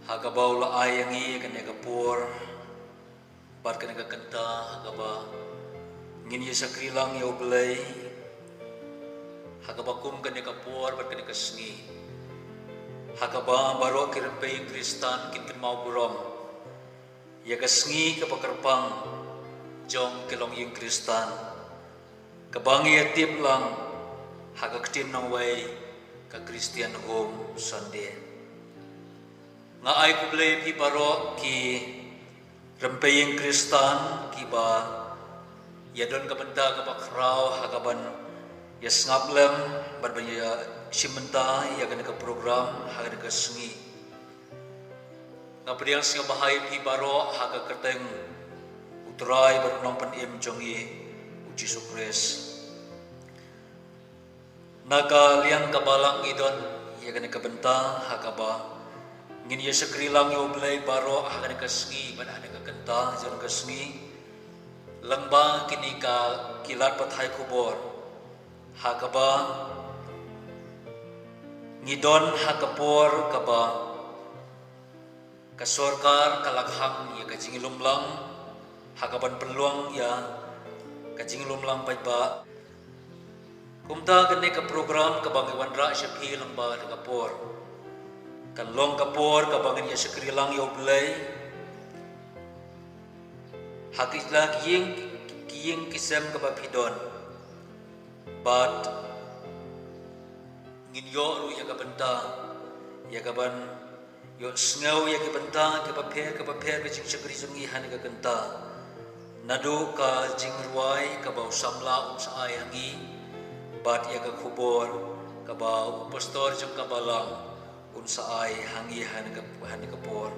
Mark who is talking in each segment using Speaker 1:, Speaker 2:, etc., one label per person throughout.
Speaker 1: Hagabau la ayangi kene kapur bat kene kenta hagaba ngin yesa krilang yo belai hagaba kum kene kapur bat kene kesngi hagaba baro kirpe kristan kin mau burom ya kesngi ke pakerpang jong kelong yung kristan kabangi atip lang hagaktim nang way ka Christian home Sunday nga ay kublay pi baro ki rempeying kristan ki ba yadon kabenta ka bakraw hagaban ya snablem ban ya simenta ya kana ka program haga ka sungi nga priang singa bahay pi baro haga kerteng utray bar nompan im jongi uji sukres naga liang kabalang idon ya kana kabenta haga ba ngin ya sakrilang yo blay baro hagan kasngi ban ada kenta jon kasngi lamba kini ka kilat pathai kubor hagaba ngidon hakapor kaba kasorkar kalakhang ya kajingilum lang hagaban peluang ya kajingilum lang ba kumta kene ka program kabangiwan ra syapi lamba kapor kan long kapor kabangan ya sekrilang yo belai hakislah kiying kisam kabapidon but ngin yo ru ya kabenta ya kaban yo sngaw ya kabenta kapaper ke jing sekri sungi han ka kenta nadu ka jing ruai ka bau samla sa ayangi but ya ka kubor ka bau pastor jong kabalang unsa ay hangi han kapor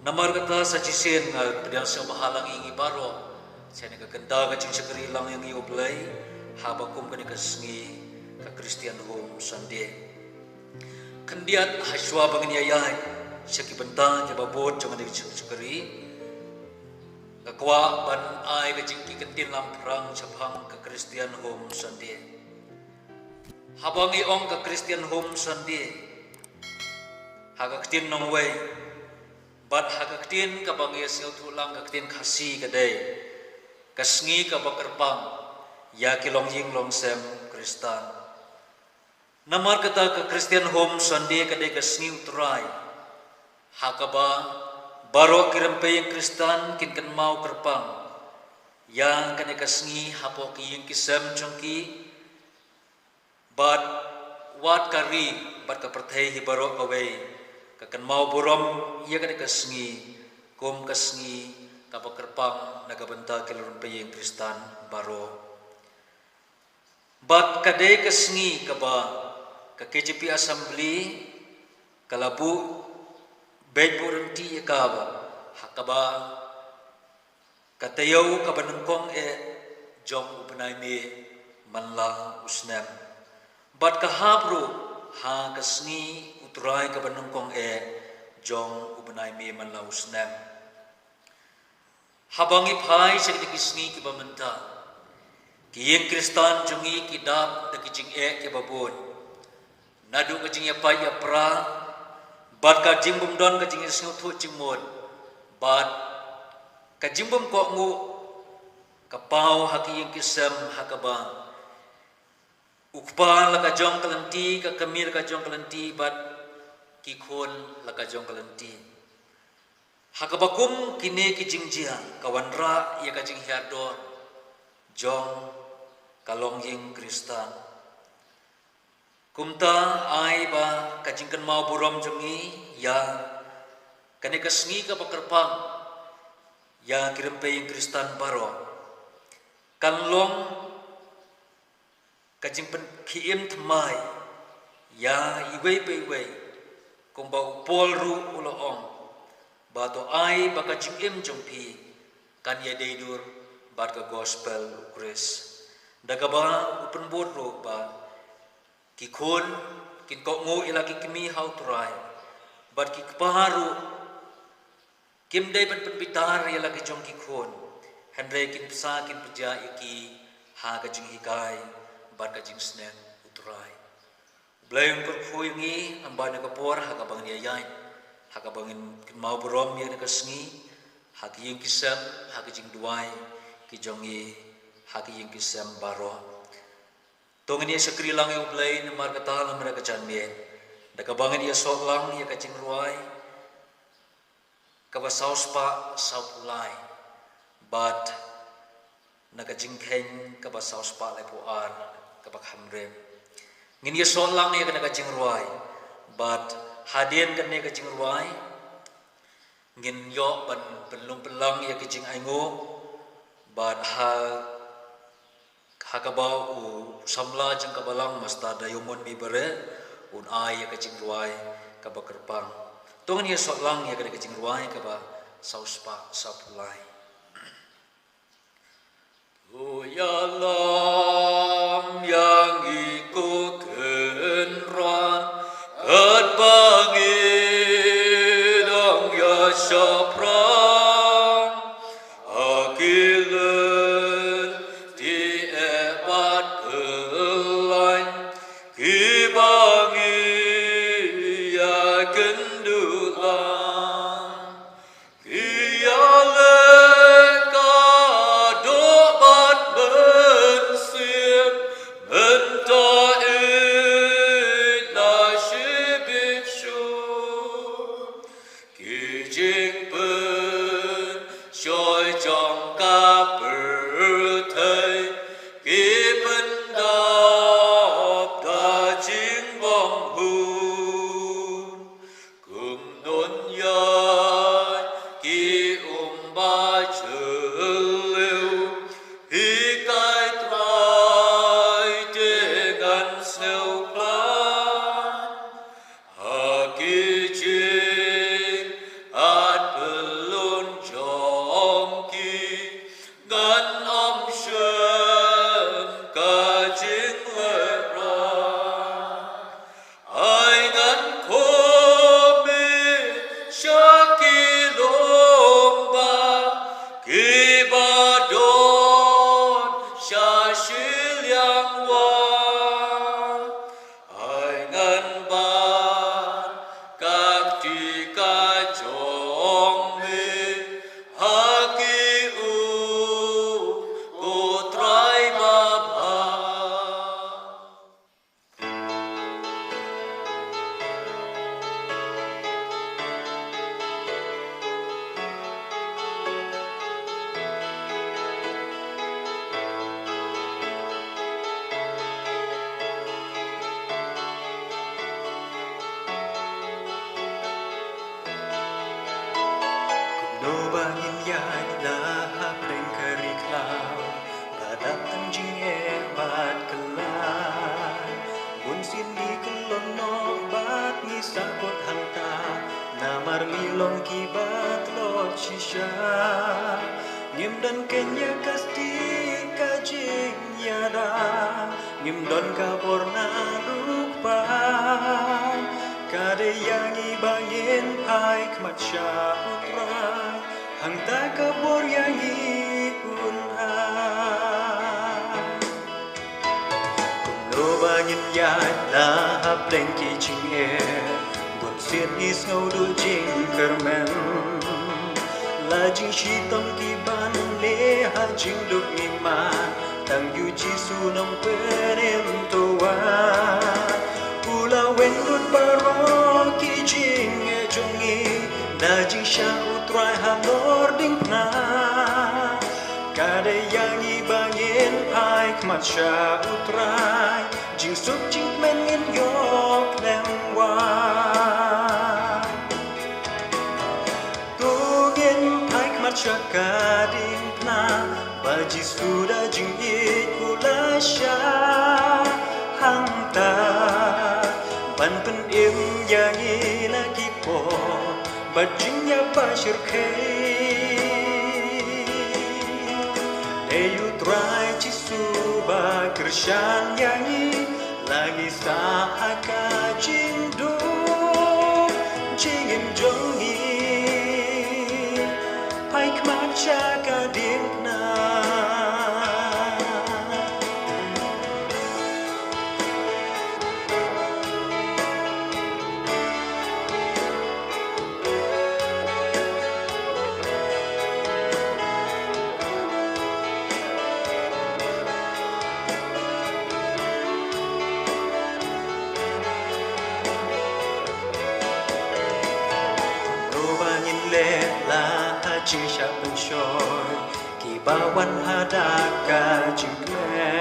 Speaker 1: namar kata sa jisen nga pedang sa bahalang ingi baro sa nagaganda ka jing sakari lang yung ioblay habakum ka nikasngi ka Christian home Sunday kandiat haswa banganyayay sa kibanta kibabot sa mga sakari kakwa ban ay ka jing kikantin lamprang sa pang ka Christian home Sunday habang iong ka Christian home Sunday hagaktin nong way bat hagaktin kabang yasil tulang hagaktin kasi kaday kasngi kabakarpang ya kilong ying long sem kristan namar kata ka Christian home Sunday kaday kasngi utray hakaba baro kirampay kristan kinkan mau kerpang yang kanay kasngi hapo kiying kisem chongki bat wat kari bat kapertay hibaro kaway kakan mau burom ia kana kasngi kum kasngi kapakerpang nagabenta kilurun payeng kristan baro bat kadai kasngi kaba ka KJP assembly kalabu bedbu renti kaba hakaba katayaw kabanengkong jong upanay mi manla usnem bat kahabro ha kasngi utray kabanengkong jong ubanay mi manlaus nem habang ipay sa kisngi kibamenta kiyeng kristan jongi kidap nakijing kibabon nadu kajing yapay yapra bat kajing bumdon kajing isngutu jingmon bat kajing bum ko ngu kapaw hakiyeng kisam hakabang ukpa laka jong kalanti ka kamir ka jong kalanti bat kikon laka jong kalanti hakabakum kine kijingjia kawanra ya kajing hiardo jong kalongying kristan kumta ay ba kajing kan mau burom jongi ya kane kasngi ka pakerpang ya kirampay kristan baro kanlong kajing pen kiim tmai ya iway pe iway kung ba upol ru uloong bato ay baka jing im jongpi kanya deidur bat ka gospel ukris dagaba upen bodro ba kikon kinko ngo ilaki kimi how try bat kikpaharu kimday pan penbitar ilaki jong kikon hendray kin psa kin pja iki ha ka jing hikay bat kajing snen utray blayong kurkuyungi ang bana kapor hagabang niyayay hakabangin mau berom ya nakasngi haki yung kisam haki jing duai ki jongi haki yung kisam baro tong ini sakri lang yung blay na markata lang mereka canmien dakabangin ya sok lang ya kacing ruai kabasaus pa saupulai but nakacing keng kabasaus pa lepuar kabak hamrem ngin ya sok lang ya kacing ruai but hadian kan ya kacing ruai ngin yo ban belum pelang ya kicing aingo but ha kabau u samla jeng kabalang masta dayumon bibere un ai ya kicing ruai kabakerpang tongan ya sotlang ya kada kicing ruai kaba sauspa sapulai o ya lam yang ikut kenran kat bangi Sopran akilan di ebatelain kibangi ya kendulan kiyaleka dobat bensir mentait nasibit syur Kijing pen soi trong ca bờ thầy ki pen đạp đa chính bom hun cùng đốn yai ki ba chơ liu hi cai trai te gan sêu plan ha ki ching at pelun chom ki gan om shen ka ching le ra ai gan ko mi shaki lomba ki ba don sha shi liang wa ai gan ban các tri ca chong me haki u cô trai ba ba
Speaker 2: No bangin yan lahap rin kariklaw Badap ang jing bat kalan Bunsin di kelon no bat ngisakot hangta Namar milong kibat lot shisha Ngim dan kenya kasti kajing yada Ngim don kapor na rupa Kada yang ibangin ay kmatsa utray Hang takabor yang iunay Kumlo bangin yan lahap leng kiching Bun siat is ngau du jing kermen La jing shitong kiban le ha jing duk iman Tang yu jisu nong penem tuan Ula wen dut baro ki jing e jongi Na jing sha utrai ha nor ding na Kada yang ibangin ai kmat sha utrai Jing sup jing men ngin yok lem wa Tugin ai kmat sha kading na Baji sudah jing ikula sha hang ta Ban pen im yang lagi po Bajinya pasir kei Deyu try cisuba kershan yang Lagi sahaka jindu Jingin jongi Paik maca kading na jing sha pen shoi ki ba wan ha da ka jing kle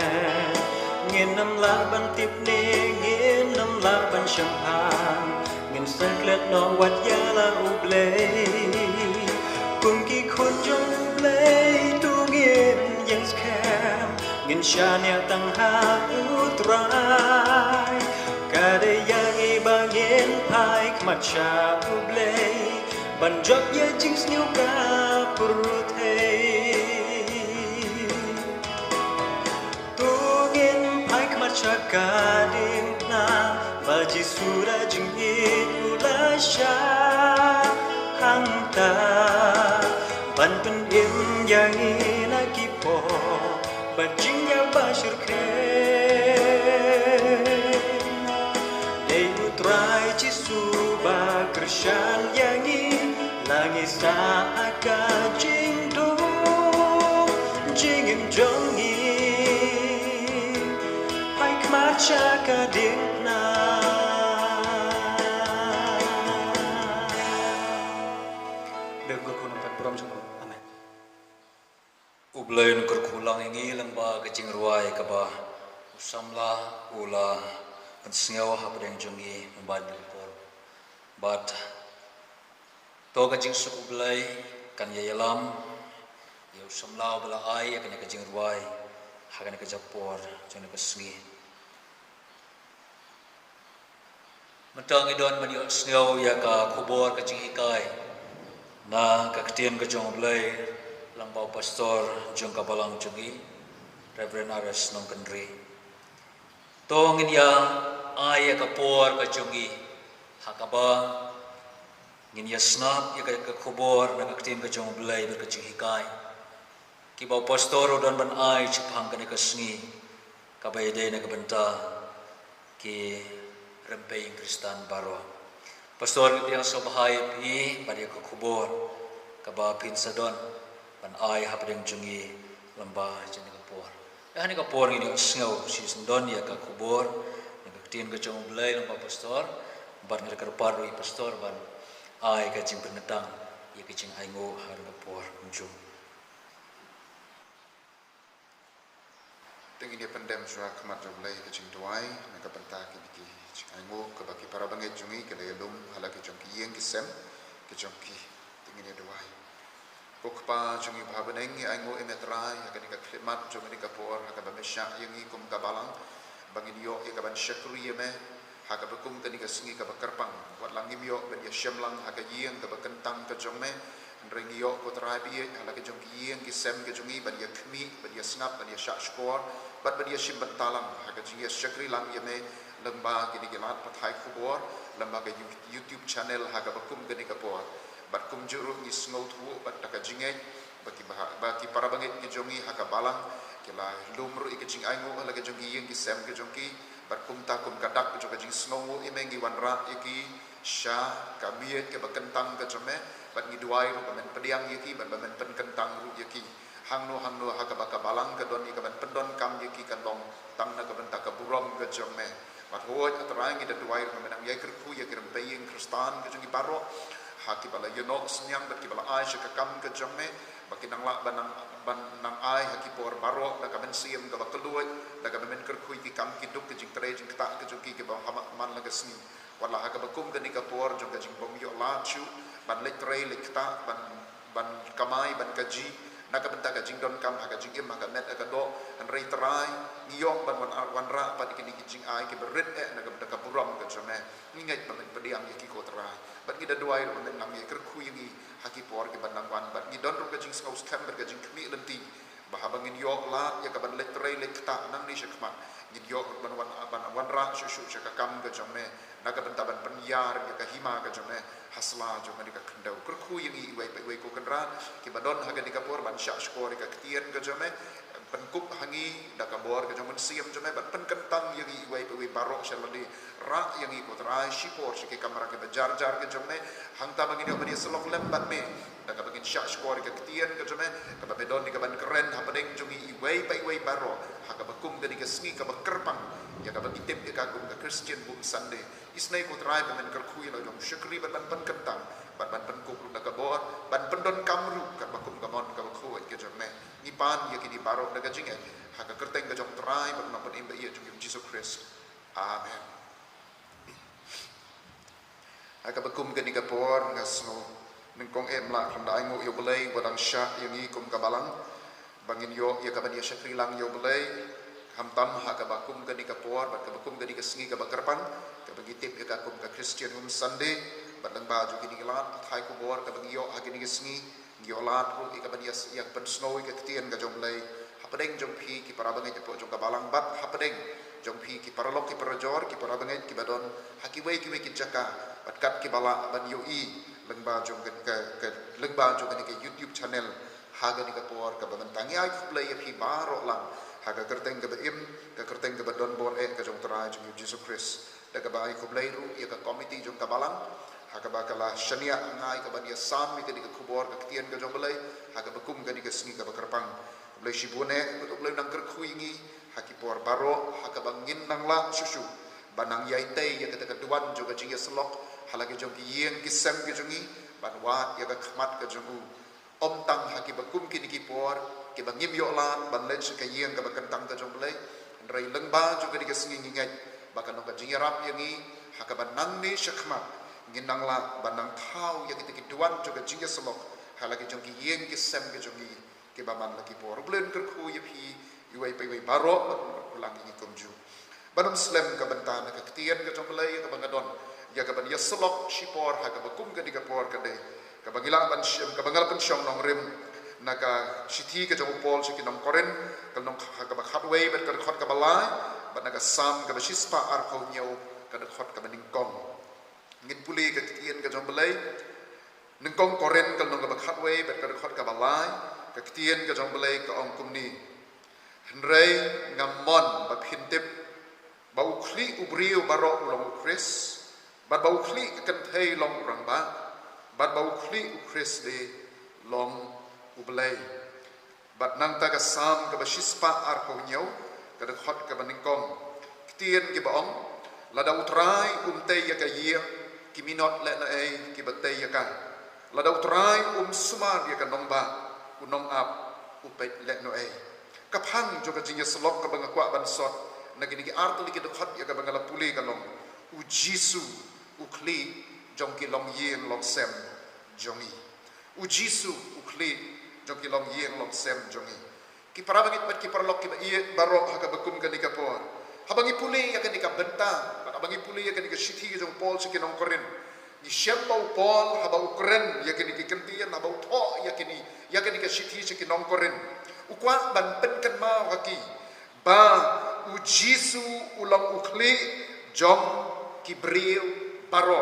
Speaker 2: nghiền năm lá ban tiếp nê nghiền năm lá ban champagne nghiền sang klet no wat ya la uble cùng kỳ khôn trong uble tu nghiền yang scam nghiền cha nea tăng ha utrai cả đời yang i ba nghiền pai khmat cha uble ban jok ya jing sniu ka puruthe Chakadim na baji sura jingit ulasha hangta ban pen im yang ina kipo bajing ya bashir khe dei utrai ci suba krishan yang langi sa aka jing do jing im jong Chakadim na được cơ khôn phật prom trong amen
Speaker 1: ublay nu kerkulang ingi lamba kecing ruai kaba usamla ula pensngau habdeng jongi membad por bat to kecing suk ublay kan yalam ya usamla bala ai kan kecing ruai hakan kejapor jona kesngi Mentang idon meniok sengau ya ka kubur ka jinghikai na ka ketien ka jong blai langbau pastor jong ka balang jongi Reverend Ares Nong Kendri tong in ya ai ya ka por ka jongi hakaba ngin ya snap ya ka kubur na ka ketien ka jong blai ber ka jinghikai ki bau pastor don ban ai chipang ka ne ka sngi ka bai de na ka benta ki Rempei Kristan Baro. Pastor yang sobahai pi pada ke kubur kaba pin sadon ban ai hapdeng jungi lamba jeni kapor. Dah ni kapor ini sengau si sendon ya ke kubur nak ketien ke jong belai lamba pastor ban ngar parui pastor ban ai ke jing penetang ya ke jing aingo har kapor unjung.
Speaker 3: Tinggi dia pendem suara kemat joblay ke jing tuai nak pentak ini Aingo ke baki para bangai jungi ke daya lum hala ke jongki yang kisem ke jongki tingin ya doai. Kokpa jungi bahabaneng aingo emetrai akan ika khidmat jungi ika por akan bamesya yang kum kabalang bangin yo ika ban syakri yeme haka bekum kan ika singi ka bakarpang wat langim yo ben ya syamlang haka yang ka bakentang ke jongme rengi yo ko terabi hala ke jongki yang kisem ke jungi ban ya khmi ban ya snap ban ya syak skor ban ya shim talang haka jungi syakri lang yeme lemba kini gelat pathai kubur lemba ke YouTube channel haga bakum gani kapor bat kum juru ni sngout hu bat taka jingai baki para bangit ki jongi haga balang kila lumru ik jing aingu hala ke jongi yang ki sem ke jongi bat kum ta kum kadak ke jongi jing sngowu imengi wanra iki sha kamiet ke bakentang ke jome bat ni duai ru bamen pediang yaki bat bamen pen kentang ru yaki hangno haga baka balang ke don ikaban pendon kam yaki kandong tang na ke benta ke burom ke jome Mat hoi aterang ida duai menang yai kerku ya kirim paying Kristan ke jongi baro haki bala yenok senyang baki bala ai sekakam ke jome baki nang la banang ai haki por baro da kamen siam ke bakeluat da kamen kerku ki kam ki duk ke jing tre jing tak ke jongi ke bang hamak man la kesni wala haka bakum ke nika por jong ke jing bom yo la chu ban lek tre lek ta ban kamai ban kaji nak benta ka jing don kam haka jing im haka net ka do an rei trai ngiyok ban wan ra pa dikini jing ai ke berit nak benta ka buram ka jame ngingai ban pediam ye ki ko trai ban ngida duai ban nang ye kerku yi haki por ke ban nang wan ban ngidon ru ka jing skaus kam ka jing kmi lenti bahabangin yok la ya ka ban lek trai lek ta nang ni shakma ngid yok ban wan ra shu shakam ka jame nak benta ban penyar ka hima ka jame hasla jome dika kendau kerku yang i wei ko kendra ki badon haga dika por ban syak skor dika ketien ke jome penkup hangi daka bor ke jome siam jome ban pen kentang yang i wei barok shaladi ra yang i ko trai shipor shike kamera ke jar ke jome hangta bagi dia bani selok lembat me daka bagi syak skor dika ketien ke jome ka badon dika ban keren hapadeng jongi i wei barok haga bakum ke dika sngi ka bakerpang ya ka bagi tip dika kum ka Christian book Sunday isnai ko trai ban kerku yang dong syakri ban kentang ban penkuk lu nak bor ban pendon kamru kan barok daga jingai haka kerteng ka jong trai bat nang imba ia jong Jesus Christ. Amen. Haka bakum ka ni ka por ngasno nengkong emla kham dai ngo yo belai wadang syak yang i kum ka balang bangin yo ya ka ban ya syakri lang yo belai ham tam haka bakum ka ni ka por bat ka bakum ka ni ka singi ka bakarpang ka bagi tip ya ka kum ka Christian Sunday bat lang baju kini lat thai ku bor ka bagi yo haki ni ka singi yo lat ru ka ban ya yak ban snow ka ketien ka jong belai hapadeng jong phi ki para bangai po jong ka balang bat hapadeng jong phi ki para lok ki para jor ki para bangai ki badon haki wei ki jaka bat kat ki bala ban yo i lengba jong ke lengba jong ke YouTube channel haga ni ka por ka bamantangi ai play ya phi baro lang haga kerteng ke im ka kerteng ke badon bor ka jong trai jong Jesus Christ da ka bai ko play ru ya ka committee jong ka balang haga ba kala shania ngai ka ban ya sam mi ke ni ka kubor ka tien ka jong belai haga bakum ka ni ka singi ka bakarpang play shibune betul play nang ker khuingi haki por baro haga bangin nang la susu banang yaite ya ka ka duan jong ka jinga selok halagi jong ki yeng ki sem ki jongi banwa ya ka khmat ka jongu om tang haki bakum ki ni ki por ki bangim yo lan ban le ka yeng ka bakan tang ka jong blai rai lengba jong ka singi ngai bakan ka jinga rap yangi haka banang ni shakmat nginang la banang thau ya ki duan jong ka jinga selok halagi jong ki yeng ki sem ki jongi ki baman la ki por blen ker khu yi yuai pai baro ulang ni kumju banam slem ka bantana ka ketien ka jong blai ka bangadon ya ka ban ya selok shipor ha ka bakum ka digapor ka de ka bangila ban syam ka bangal kan syam nong rim naka shithi ka jong pol shi kinong koren ka nong ha ka bakhatway bet ka khot ka balai ban naka sam ka bashispa ar ko nyau ka de khot ka baning kong ngin puli ka tien ka jong balai ning kong koren ka nong ka bakhatway bet ka khot ka balai ka tien ka jong balai ka ong kumni hnrei ngamon ba phintip ba ukhli ubriu baro ulong Chris bat bau khli kan thei long rang ba bat bau khli u Chris de long u blai bat nang ta ka sam ka bashispa ar ko nyau ka de khot ka baning kong tien ki baong la da utrai te ya ka ye ki minot le na ai ki batei ya ka la da utrai sumar ya ka nong ba u nong ap u pe le no ai ka phang jo ka jinga slok ka bang kwa ban sot na ki ni art li ki de khot ya ka bang la puli ka long u jisu ukli jong ki long yeng long sem jongi u jisu ukli jong ki long yeng long sem jongi ki para bangit bat ki para lok ki ba ie baro ha ka bakum ka ni ka por ha bangi puli ya ka ni ka benta ba bangi puli ya ka ni ka shithi jong pol si ki nong korin ni shem bau pol ha bau koren ya ka ni ki kentian ha bau tho ya ka ni ka shithi si ki nong korin u kwa ban pen kan ma ha ki ba u jisu ulang ukli jong ki briu baro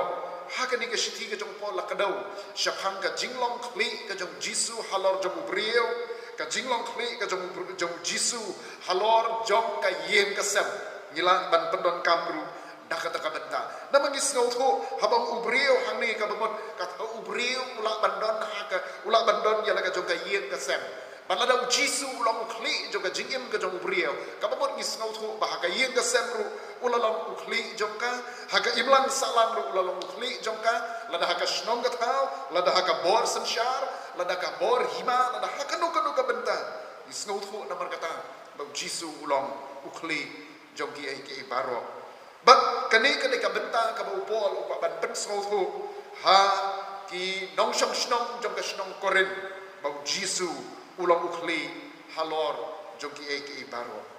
Speaker 3: haka ni ka shithi ka jong pol la kadau shaphang ka jinglong khli ka jong jisu halor jong brio ka jinglong khli ka jong jisu halor jong ka yeng ka sem ngila ban pendon kamru dakata ka benta namang isnau tho habang ubrio hang ni ka bamot ka ubrio ula bandon haka ula bandon ya la ka jong ka yeng ka sem balada jisu long khli jong ka jingem ka jong brio ka bamot isnau tho ba ka yeng ka sem ru ulalong ukhli jongka haka imlang salang ru ulalong ukhli jongka lada haka shnong gathau lada haka bor sanshar lada haka bor hima lada haka nuka benta isnau thu namar kata bau jisu ulong ukhli jongki ai ki baro bat kani ka benta ka bau pol upa ban pen snau thu ha ki nong shong shnong jongka shnong koren bau jisu ulong ukhli halor jongki ai ki baro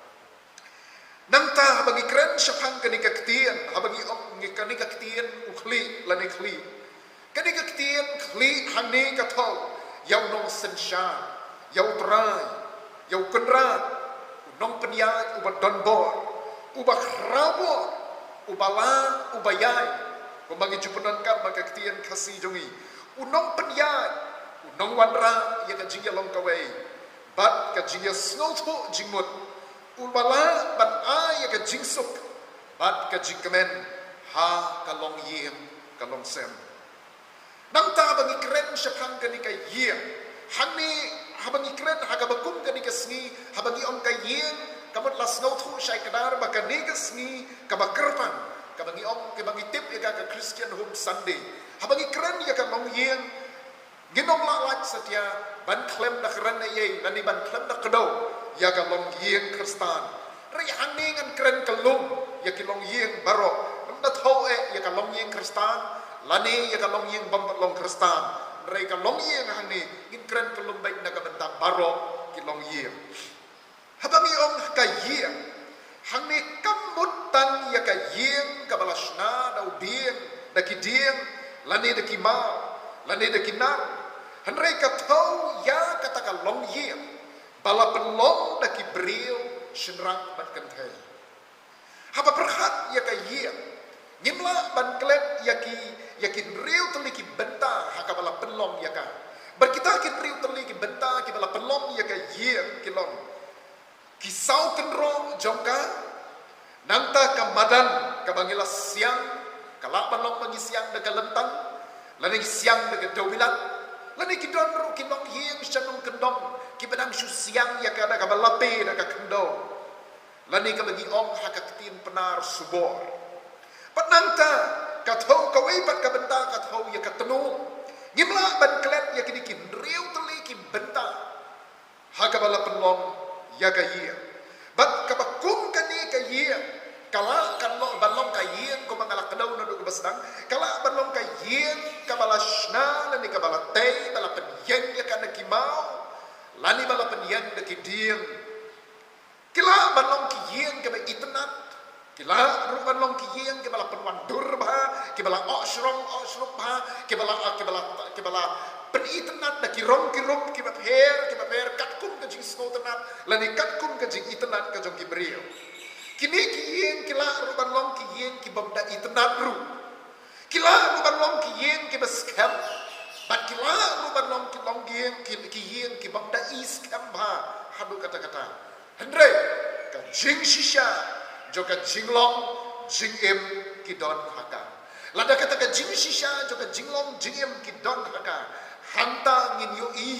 Speaker 3: nang ta habangi kren syapang kani kaktian habangi ong kani kaktian ukhli lani khli kani kaktian khli hangni kathau yau nong sensha yau trai yau kendra nong penyat ubat donbor ubah rabo ubala ubayai kumbangi jupunan kan kaktian kasih jongi unong penyat unong wanra ya kajing long kawai bat kajing snow jingmut ulbala ban ay ka jingsuk bat ka jingkamen ha ka long yem ka long sem nang ta bang ikren syapang ka ni ka yem hangni habang ikren ha ka bakum ka ni ka sngi habang i ong ka yem kamot las no thu syai kadar ba ka ni ka sngi ka bakerpan ka bang i ong ka bang itip ka Christian Home Sunday habang ikren ya ka long yem ginong la setia ban klem na kran na ye nani ban klem na kedo ya ka long yeng Kristan ri hang ni ngan kren kalum ya ki long yeng barok na thau ya ka long yeng Kristan lani ya ka long yeng bam long Kristan ri ka long yeng hang ni ngin kren kalum bai na ka benta barok ki long yeng habang iong ka yeng hang ni kamutan ya ka yeng ka balasna dau dien da ki dien lani da ki ma lani da ki na hanrei ka thau ya kata ka long yeng bala penlong da ki brio shenrang ban kan thai haba perhat ya ka yeng ngimla ban klet ya ki riu tali ki benta ha ka bala penlong ya ka berkita ki riu tali ki benta ki bala penlong ya ka yeng ki long ki sau kenro jongka nangta ka madan ka bangila siang kala penlong bangi siang da ka lentang lani siang da ka dawilan lani ki don ru ki long yeng shanong kendong ki benang shu siang ya ka da ka balape da ka kendong lani ka bagi ong ha ka tin penar subor patnangta ka thau ka wei pat ka benta ka thau ya ka tenu ngimla ban klet ya ki riu tali ki benta ha ka bala penlong ya ka yeng bat ka bakum ka ni ka yeng kala kan lo balong ka yeng ko mangala kedau na do basdang kala balong ka yeng ka balashna lani ka balate bala penyeng ya kana kimau lani bala penyeng de kiding kila balong ki yeng ka ba itnat kila ru balong ki yeng ka bala penwandur ba ki bala osrong ba ki bala penitnat da ki rom ki ba her katkum ka jing sko tenat lani katkum ka jing itnat ka jong ki brio kini ki yeng kila ruban long ki yeng ki babda itnat ru kila ruban long ki yeng ki baskam bat kila ruban long yeng ki babda iskam ba hadu kata-kata andre ka jing shisha joka jing long jing em ki don haka lada kata ka jing shisha joka jing long jing em ki don haka hanta ngin yo i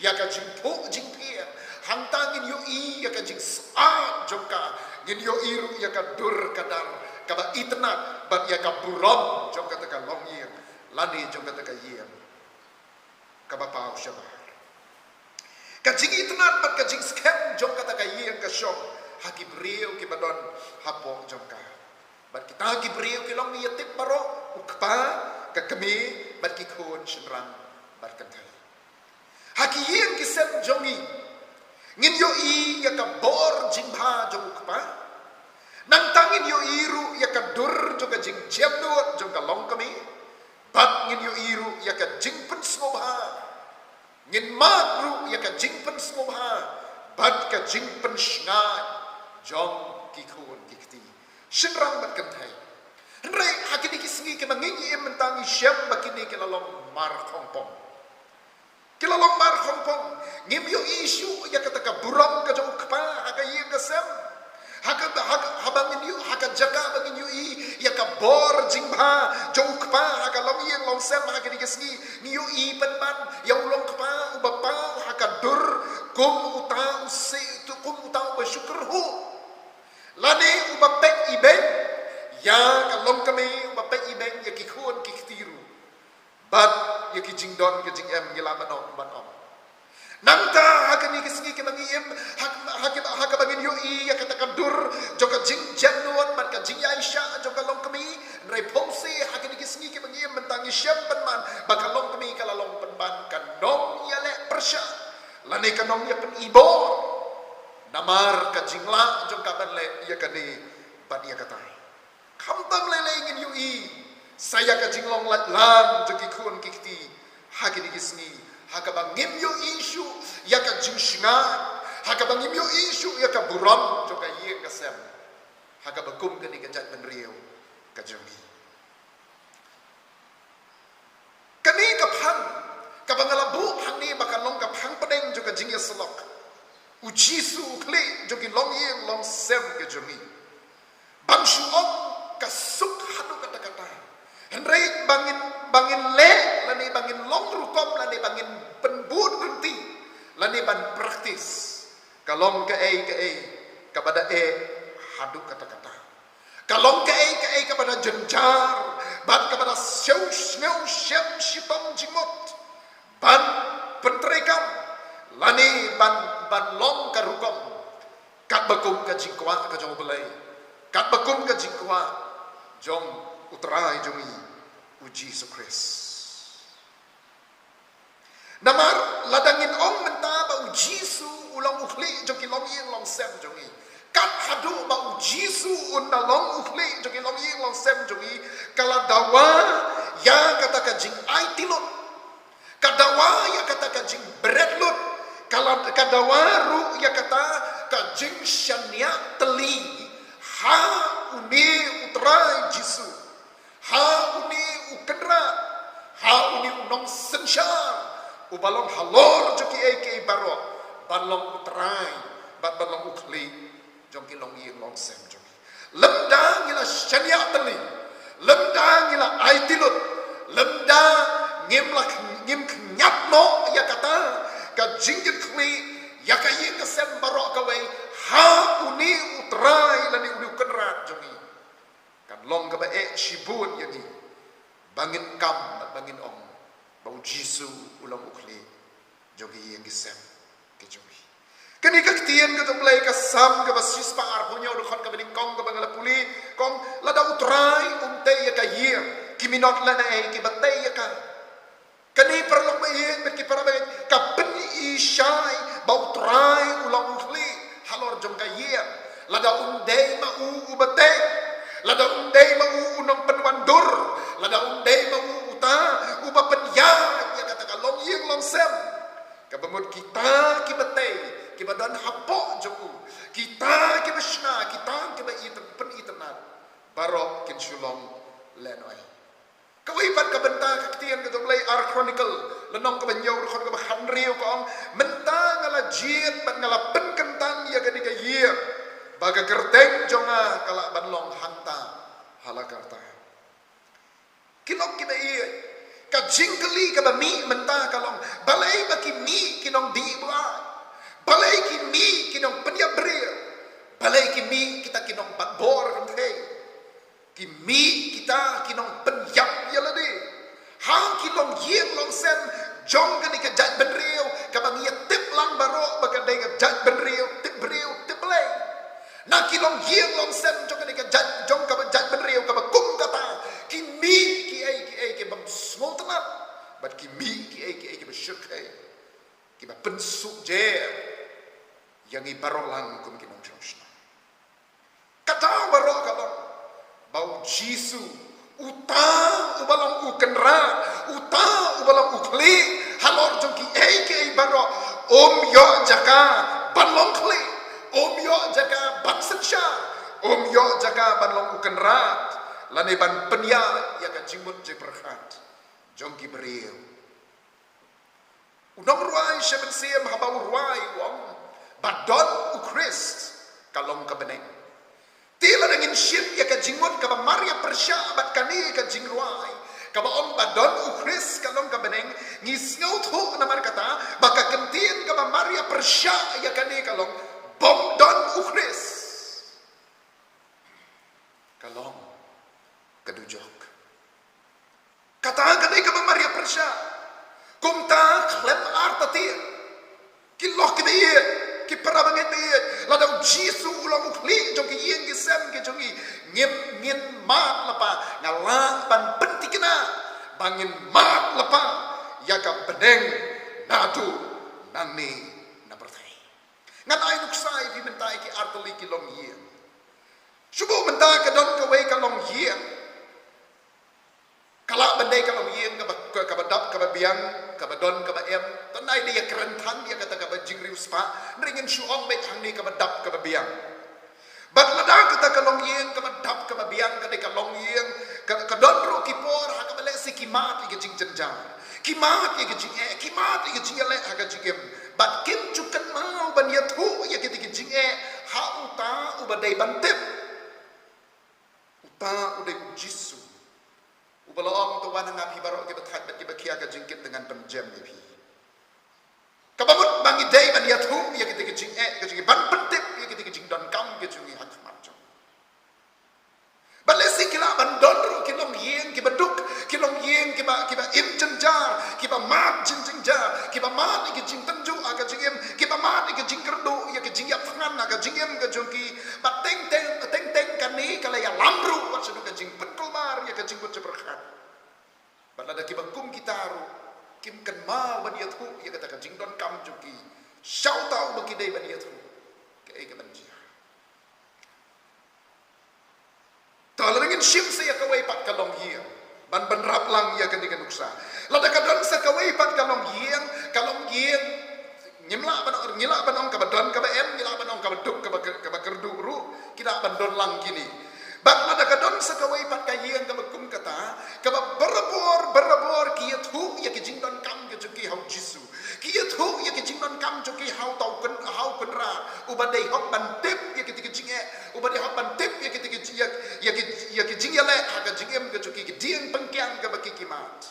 Speaker 3: ya ka jing po jing pia hanta ngin yo i ya ka jing sa joka ngin yo iru ya ka dur kadar kaba itna bat ya ka burom jong kata ka long yeng lani jong kata ka yeng kaba pau shabar ka jing itna bat ka jing skem jong kata ka yeng ka shom haki brio ki badon hapo jong ka bat kita ki brio ki long ni yatip baro ukpa ka kami bat ki khon shenrang bat kan thai haki yeng ki sem jongi ngin yo i ya ka bor jing bha jong ukpa nang tangin yo iru ya ka dur jong ka jing jam do jong ka long kami bat ngin yo iru ya ka jing pen smobha ngin ma ru ya ka jing pen smobha bat ka jing pen shna jong ki khon ki kti shinrang bat kan thai rai hakini ki singi ke mangi em mentangi syam bakini ke lalong mar khompong kilalong mar khompong ngim yo isu ya kata ka buram ka jong kpa haka yeng ka sem haka habangin yu haka jaka bangin yu i ya ka bor jingba jong kpa haka long yeng long sem haka ni kesni ni yu i penman yang long kpa ubapa haka dur kum uta usi tu kum uta bersyukurhu lani ubapek iben ya ka long kami ubapek iben ya ki khon ki ktiru bat ya ki jingdon ke jing em gila manom manom nangta hakani kisngi ke bangi em hak bangin yo i ya kata kandur joka jing januan bat ka jing aisha joka long kami rai pose hakani kisngi ke bangi em mentangi syam penman bakal long kami kala long penban kanong ya le persya lani kanong ya pen ibo namar ka jingla joka ban le ya kani bat ya kata kamtam lele ngin yo i saya ka jinglong lam joki khun kikti hakini kisni hakabang ngimyo isu ya ka jingshinga hakabang ngimyo isu ya ka buram joka yeng kasem hakabakum kani ka jat benriu ka jongi kani ka phang ka bangalabu hangni bakalong ka phang padeng joka jingya selok ujisu kle joki long yeng long sem ka jongi bangsu om ka suk hadu kata-kata henrei bangin le lani bangin long rukom lani bangin penbud kunti lani ban praktis kalong ke kepada hadu kata-kata kalong ke kepada jenjar ban kepada syau syam shipam jimot ban pentrekam lani ban long karukom kat bakum ka jingkwa ka jong belai kat bakum ka jingkwa jong utrai jongi uji Yesus Kristus namar ladangin ong menta ba uji su ulang ukhli jong ki long yeng long sem jongi kat hadu ba uji su unda long ukhli jong ki long yeng long sem jongi kala dawa ya kata ka jing ai tilot kadawa ya kata ka jing beretlut kala kadawa ru ya kata ka jing shania teli ha uni utrai jisu ha uni ukendra ha uni unong sensyar ubalong halor joki eke baro balong utrai bat balong ukhli jongki long yeng long sem joki lemdang ila shania teli lemdang ila aitilut lemdang ngim nyap no ya kata ka jinggit khli ya ka yeng ka sem baro ka wei ha uni utrai lani uni kenrat joki kan long ka ba shibun yani bangin kam bangin ong bau jisu ulang ukhli jogi yang gisem ke jogi kani ka tien ka toblai ka sam ka basis pa ar honyo do khot ka bening kong ka bangala puli kong lada utrai umte ya ka yer kiminot la na ki batay ya ka kani perlok ba yen bet ki para ba ka ben ishai bau utrai ulang ukhli halor jong ka yer lada undai ma u batay lada undai ma u unong penwandur lada undai ma u uta uba penya ya kata kalong yeng long sem kabamut kita kibatay kibadan hapo joku kita kibashna kita kiba iten pen itenat barok kin shulong lenoi kawai pat kabenta kaktian ka doblay ar chronicle lenong ka banyaw ro ka hanriu ko menta ngala jiet bat ngala pen kentang ya gani ka year baga kerteng jonga kala banlong hanta halakarta kilok kiba iya ka jingkeli ka ba mi menta kalong balai ba ki mi kinong di bua balai ki mi kinong penyabrir balai ki mi kita kinong patbor kan hey ki mi kita kinong penyap yalade hang kilong yeng long sem jong ka ni ka jat benriu ka ba ngia tip lang baro ba ka dai ka jat benriu tip belai na kilong yeng long sem jong ka ni ka jat jong ka ba jat benriu ka ba kum kata ki mi ki ai ki bam small tanat but ki mi ki ai ki ba syuk ai ki ba pensuk je yang ibarolang kum ki nong chosna kata baro kalong bau jisu uta ubalong ukenra uta ubalong ukli halor jong ki ai baro yo jaka banlong kli yo jaka bansensha yo jaka banlong ukenrat laniban penya ya ka jimut je berkat jongki beriu unong ruai seven siem habau ruai wong badon ukrist kalong ka beneng tila dengin ship ya ka jimut ka maria persya bat kani ka jingruai ka on badon ukrist kalong ka beneng ngis ngau na markata baka kentien ka maria persya ya kani kalong bom don ukrist kalong kedujok kata kadai ka Maria Persya kumta klem artati kiloh kidai ki parabanget be ladau jisu ulang ukli jong ki yeng gisem ki jongi ngin mat lapa ngalang pan pentikna bangin mat lapa ya ka bedeng nadu nani na bertai ngan ai nuksai di mentai ki artali ki long yeng subuh mentai ka don ka wei ka long yeng kalau bandai kalau yeng ka badap ka biang ka badon ka em tanai dia kerentan dia kata ka jingriu spa ringin suong bet hang ni ka badap ka biang bat lada kata ka long yeng ka badap ka biang ka de ka long yeng ka don ro ki por ha ka bale si kimat ki jing jenjar kimat ki jing kimat ki jing le ha ka jing bat kim cukan mau ban ya thu ya ki jing ha uta ubadai bantep uta udai jisu ubalong to wan ngapi barok ke bethat bet ke bakia ka jingkit dengan penjem ni pi kabamut bangi dai ban ya thu ya ke jing ka jing ban pentip ya ke jing don kam ke jing hak marjo balesi kila ban don ro kilong yeng ke baduk kilong yeng ke ba im jenjar ke ba mat jenjar ke ba mat ke jing tenju aga jing ke ba mat ke jing kerdu ya ke jing ya phangan aga jing kim kan ma ban ya thu ya kata ka jing don kam juki shau tau bagi dei ban ya thu ke ai ka ban ji ta lengin shim se ya ka wei pat ka long hiang ban ban rap lang ya kan di kanuksa la da ka don sa ka wei pat ka long hiang ngimla ban ong ka badon ka ba em ngila ban ong ka baduk ka ba kerdu ru kira ban don lang kini bak la da ka don sa ka wei pat ka hiang ka ba kum kata ka ba berabor ki ya thu ya ki jing don kam ke juki hau jisu ki ya thu ya ki jing don kam juki hau tau kun ra ubadai hok ban tip ya ki jing e ubadai hok ban tip ya ki jing ya le ha ka jing em ke juki ki dieng pengkyang ka ba ki kimat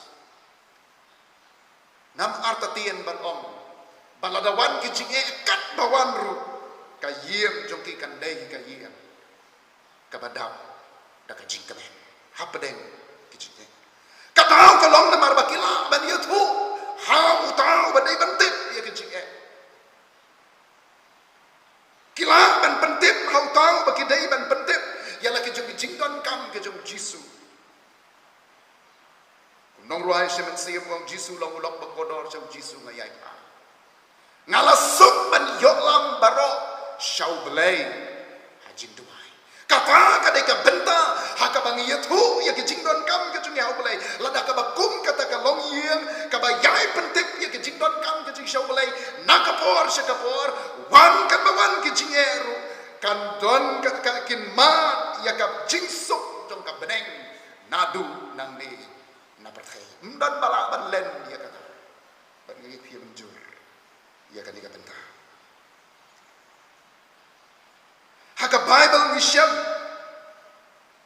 Speaker 3: nam arta tien ban ong baladawan ki jing e kat bawan ru ka yiem juki kan dei ka yiem ka badap da ka jing ka ben hapadeng ki jing e katau ka long na mar bakila ban ya thu hau tau ban dei ban tip ya ki jing e kila ban pentip hau tau baki dei ban pentip ya la ki jing don kam ke jong jisu nong ruai semen siam ngong jisu long ulok bakodor jong jisu ngayai pa ngala suk ban yolam baro shau belai hajin duai kata ka dei ka benta ha ka bang ya thu ya ki jing don kam ke jong hau belai la da ka ba kum kata ka long yeng ka ba yai pentip ya ki jing don kam ke jing shau belai nakapor shakapor wan kan ba wan ki jing eru kan don ka kin mat ya ka jing suk jong ka beneng nadu nang ni na perthai dan bala ban len ya kata ban ngi phi menjur ya kan ka benta ha ka bible ni syam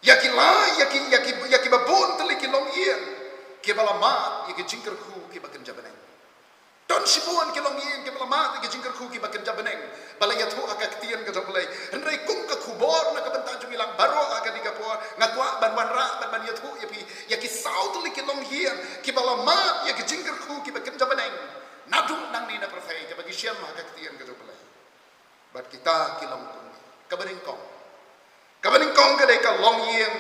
Speaker 3: ya ki la ya ki babon teli ki long yen ki bala mat ya ki jingker khu ki bakan jabaneng don sibuan ki long yen ki bala mat ya ki jingker khu ki bakan jabaneng bala ya thu aka ktian ka jablai henrei kum ka khubor na ka benta jung ilang baro aka di ka por ngakwa ban ra ban ya thu ya ki sau teli ki long yen ki bala mat ya ki jingker khu ki bakan jabaneng nadu nang ni na perfai ka bagi syam aka ktian ka jablai bat kita ki long kum kabaning kong ka dei ka long yen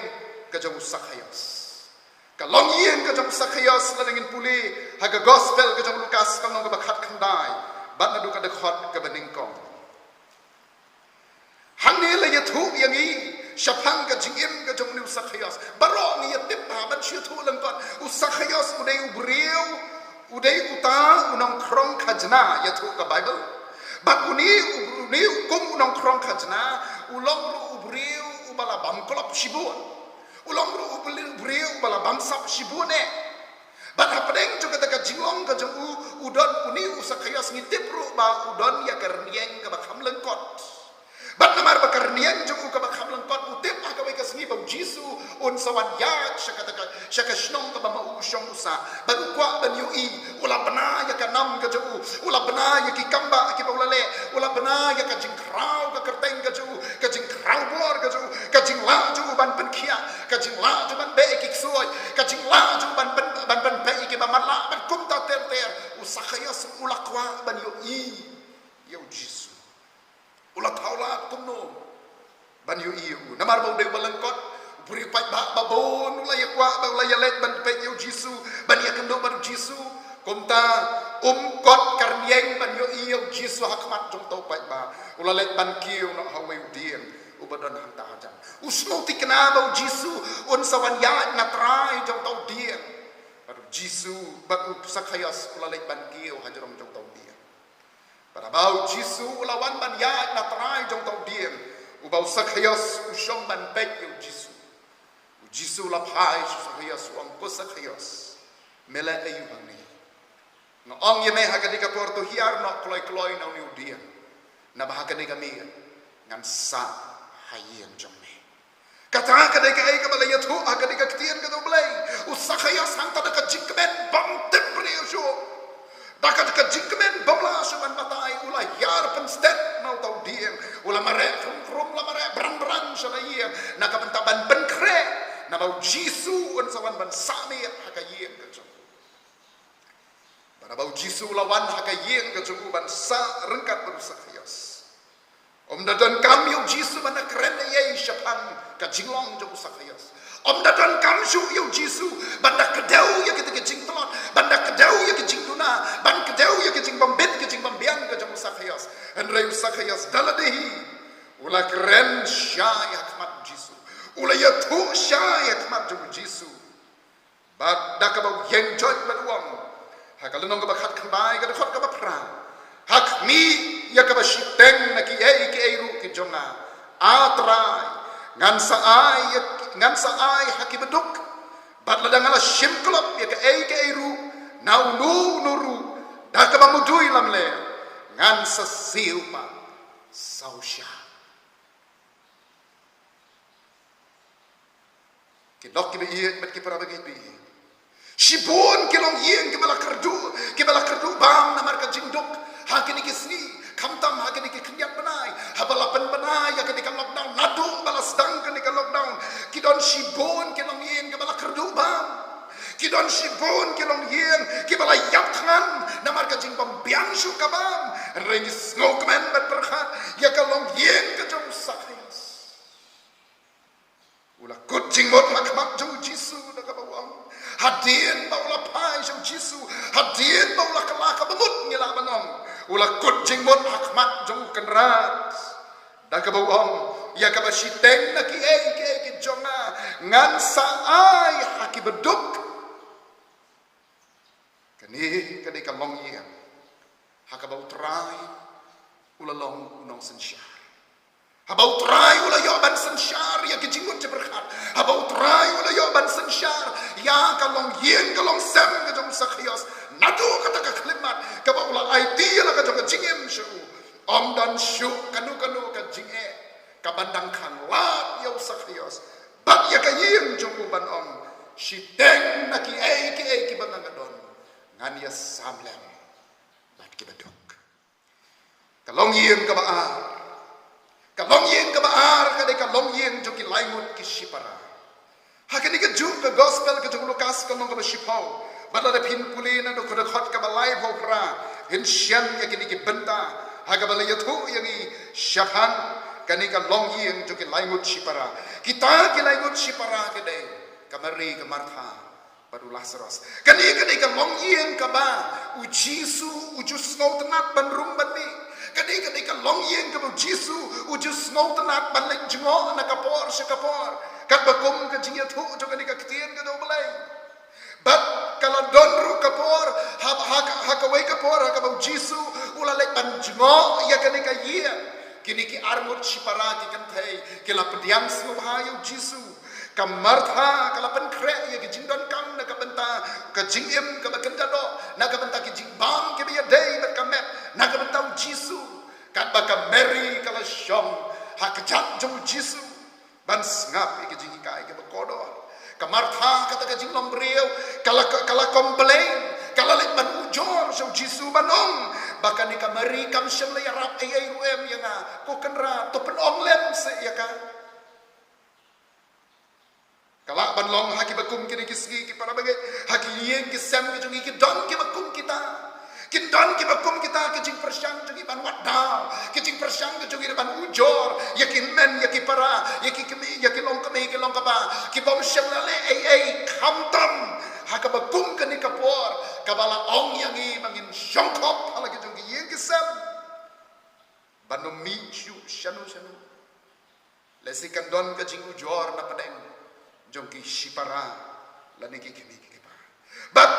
Speaker 3: ka jong sakhayas ka long yen ka jong sakhayas la dengin puli ha ka gospel ka jong lukas ka nong ka bakhat khandai bat na du ka dekhot kabaning kong hanne la ya thu yang i shapang ka jingim ka jong nu sakhayas baro ni ya tip ha ban shi thu lang kon u sakhayas udai ubriu udai uta unong krong khajna ya thu ka bible bat uni kum unong krong khajna ulong ru ubriu ubala bam klop shibun ulong ru ubriu ubala bam sap shibune bat hapadeng juga taka jinglong ka jong udon uni usakhayas ngitip ru ba udon ya kernieng ka bakham lengkot bat namar bakarnieng jong ka bakham lengkot utip ka ka sngi bau jisu un sawan ya shaka shnong ka ba mau shong usa bagu kwa ban yu i ula bana ya ka nam ka jong ula bana ya ki kamba ki baulale ula bana ya ka jing krau ka kerteng ka jong ka jing krau bor ka jong ka jing la jong ban pen khia ka jing la jong ban be ki soi ka jing la jong ban be ki ba marla ban kum ta ter usakhayas ula kwa ban yu i yo jisu ula taulat kumno ban yu i namar bau de balengkot buri pat ba babon ula ya kwa ba ula ya let ban pe yo jisu ban ya kendo ban jisu kumta kot karnieng ban yo i yo jisu hakmat jong to pat ba ula let ban kiu no hawe diem ubadon hanta hajan usno tikna ba jisu un sawan ya na trai jong to diem baru jisu ba sakhayas ula let ban kiu hajarong jong to diem para bau jisu ulawan ban ya na trai jong to diem ubau sakhayas ushong ban pe yo jisu la phai sakhayas ong ko sakhayas mela ayu bangni no ong ye me hakadika porto hiar no kloi na ni udia na bahakadika mi ngan sa hayen jomme kata kadika ai ka balaya thu hakadika ktian ka do blai usakhayas hang ta ka jikben bam tepri sho daka ka jikben bamla sho ban batai ula yar pen stet no tau diem ula mare krum la mare brang sho na ye na ka ban ben kre na bau jisu un sawan ban sami hakayeng ka jong bara bau jisu lawan hakayeng ka jong ban sa rengkat berusakhayas om dadan kam yo jisu ban keren ye shapang ka jinglong jong sakhayas om dadan kam shu yo jisu ban kedau ye kita ke jingtlot ban kedau ye ke jing syai hakmat Jisu. Ulaya tu syai hakmat Jisu. Bad dakabau yang joy baduang. Hakalenong kabakhat khambai kadakot kabapra. Hak mi yakabashiteng na ki eiru ki jonga. Atrai ngan sa ai hakibeduk. Bad ladangala shimklop yak eiru naulu nuru dakabamudui lamle. Ngan sa siupa sausya. Kidok kibiye bet kipara bagi bi. Shibun kilong yeng kibala kerdu bang na marka jingdok hakini kisni kamtam hakini kinyat benai habalapan benai yakini kan lockdown nadu balas dang kini kan lockdown kidon shibun kilong yeng kibala kerdu bang kidon shibun kilong yeng kibala yap tangan na marka jingbam biang shu kabam rengis ngokmen bet berkhat yakalong yeng kejong sakhayas ula kucing mot makmak jong Jisu na kabawang hadien baula pai jong Jisu hadien baula kelaka bemut ngila banong ula kucing mot makmak jong kenrat dan kabawang ya kabashiteng na ki jonga ngan sa ai haki beduk kani kalong yang hakabau trai ula long unong sensyar. Habau try ula yoban sensyar ya kijingut berkhat. Habau try ula yoban sensyar ya kalong yen kalong sem kajong sakhiyos. Nadu kata ka klimat kabau ula idea la kajong jingem shu. Om dan shu kanu ka jinge kabandang kan lat yo sakhiyos. Bag ya kayem jong uban om. Shiteng na ki ki bangangadon. Ngan ya samlem. Bat ki baduk. Kalong yen kabaa kalong yen kabaar kadai kalong yen jo ki laimut ki shipara hakani ka ju ka gospel ka jo lukas ka nong ka shipau bala da pin pulina do ka khot ka balai bhopra hin shem ya ki benta haga bala yathu yangi shapan kani ka long yen jo ki laimut shipara kita ki laimut shipara kadai kamari ka martha baru Lazarus kani ka long yen ka ba u Jisu u ju snow tenat ban rum ban ni kadai ka long yen ka Jisu ujus ngau tenat balik jengok na kapor sekapor kat bakum ka jingya thu jo ka ketien ka do balai bat kala donru kapor hakawai kapor hakabau Jisu ulalek ban jengok ya ka ye kini ki armut sipara ki kan thai kila pediang snohayu Jisu kamartha kala pen kre ya ki jingdon kam na ka benta ka jingem ka bakenda do na ka benta ki jingbang ki biya dei bet kamet na ka benta Jisu kat baka Mary kala syong hakjat jong Jisu ban ngap iki jingi kai ke bekodo kamartha kata ka jing lombriu kala komplain kala lek ban ujor jong Jisu banong baka ni ka Mary kam syem le rap ai ruem yanga ko kenra to pen onglem se ya ka kala ban long haki bakum kini kisgi ki para bagai haki yeng ki sem ki jong ki don ki bakum kita Kindan ki bakum kita kijing persyang jogi ban wadau kijing persyang jogi ban ujor yakin men yaki para yaki kemi yaki long kemi ki long kapa ki bom syamlale ai khamtam haka bakum kani kapor kabala ong yangi mangin syongkop hala ki jogi yeng kisam banu mi shu shanu lesi kandon kijing ujor na padeng jogi shipara lani ki kemi ki pa but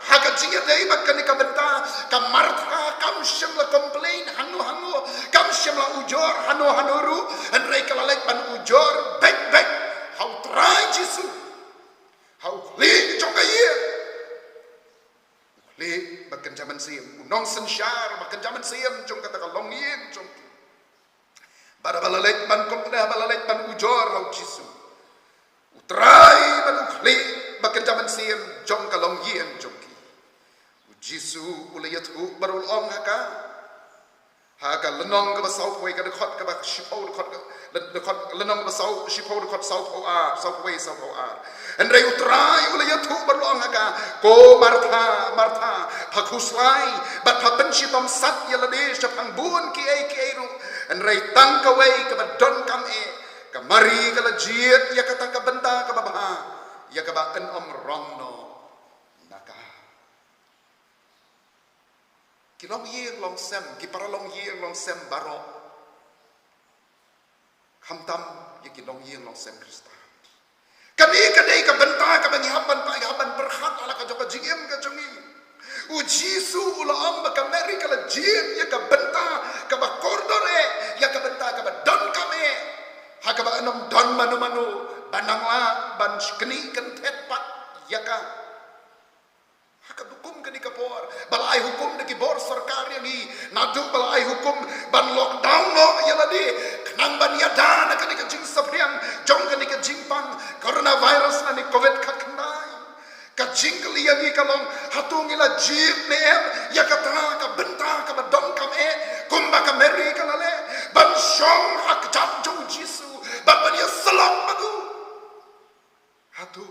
Speaker 3: haka jinga dei bakani ka benta ka martha kam shimla complain hanu kam shimla ujor hanu ru and rei kala lek ban ujor back how try Jisu how li jonga ye li bakan jaman sim unong sensyar bakan jaman sim jong kata ka long yen jong bara balalek ban komplain balalek ban ujor how Jisu utrai ban li bakan jaman sim jong ka long yen jong Jisu ulayat hu barul ong haka lenong ka south way ka khot ka ba shipau khot lenong ka south shipau khot south way and rei utrai ulayat hu barul ong ko martha phakuslai bat phapen shitom sat yalade shapang bun ki ru and rei tang ka way ka don kam ka mari ka lajiet ya kata ka benta ka babaha ya ka ba en om rong no Kilong yeng long sem, ki para long yeng long sem barok. hamtam yaki long yeng long sem Krista kadai ka benta ka banghaban pa haban berhat ala ka joka jingem ka jongi u Jisu ulam ba ka Mary ka la jim ya ka benta ka ba kordore ya ka benta ka ba don kame ha ka ba anam don manu banangla ban skni kan thet pat ya ka ha ka hukum ka ni ka por balai hukum de ki bor sarkar yang ni nadu balai hukum ban lockdown no ya la di kanang ban ya dan ka ni ka jing sapriang jong ka ni ka jing pang coronavirus na ni covid ka kanai ka jing ka liya ni kalong hatung ila jip ne em ya ka ta ka benta ka ba don kam e kumba ka Mary ka la le ban shong hak jam jong Jisu ban ban ya salam madu hatu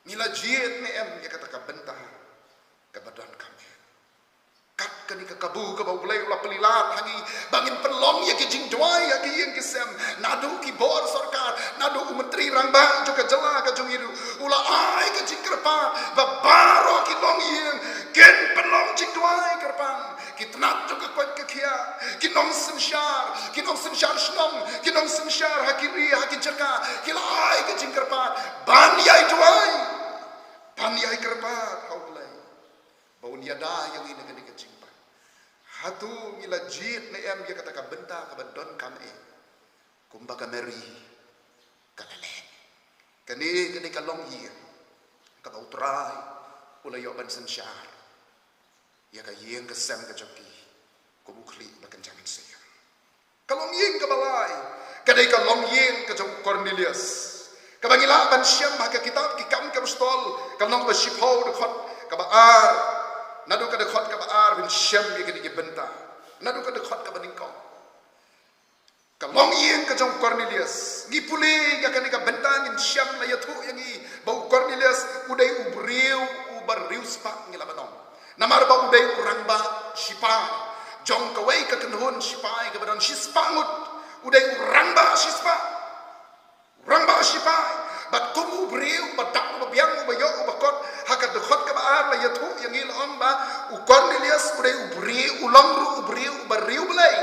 Speaker 3: nila jip ne em ya ka ta ka benta ka ba don kam e kat ka ni ka kabu ka ba ulai ula pelilat hangi bangin pelong ya ki jing dwai ya ki yeng ki sem nadu ki bor sarkar nadu menteri rangba jo ka jela ka jong iru ula ai ka jing kerpa ba baro ki long yeng ken pelong jing dwai kerpang ki tnat jo ka kwat ka kia ki nong sim shar shnong ki nong sim shar hakiri haki jaka ki lai ka jing kerpa ban yai dwai ban yai kerpa haulai baun yada yang ini ka ni ka jing hatu mila jit ne em ya kata ka benta ka badon kam e kumba ka Mary ka lele kani ka long yi ka ba utrai ula yo ban sensyar ya ka yeng ka sem ka joki ko bukli ba kan jamin se ka long yeng ka balai kadai ka long yeng ka jok Cornelius ka bangila ban syam ha ka kitab ki kam ka stol ka long ba shipho de khot ka ba ar nadu ka dekhot ka baar bin syam ye kini ke benta nadu ka dekhot ka baningkong ka long yeng ka jong Cornelius ngi puli ya kani ka benta ngin syam la yathu yangi bau Cornelius udai ubriu ubariu spak ngi labanong namar ba udai urang ba shipa jong ka wei ka kenhun shipa ka badan shispangut udai urang ba shipa bat kumu ubriu badak babiang bayo bakot hakat dekhot ka baar la yathu yangi long ba u Cornelius udai ubriu ulang ru ubriu ubariu belai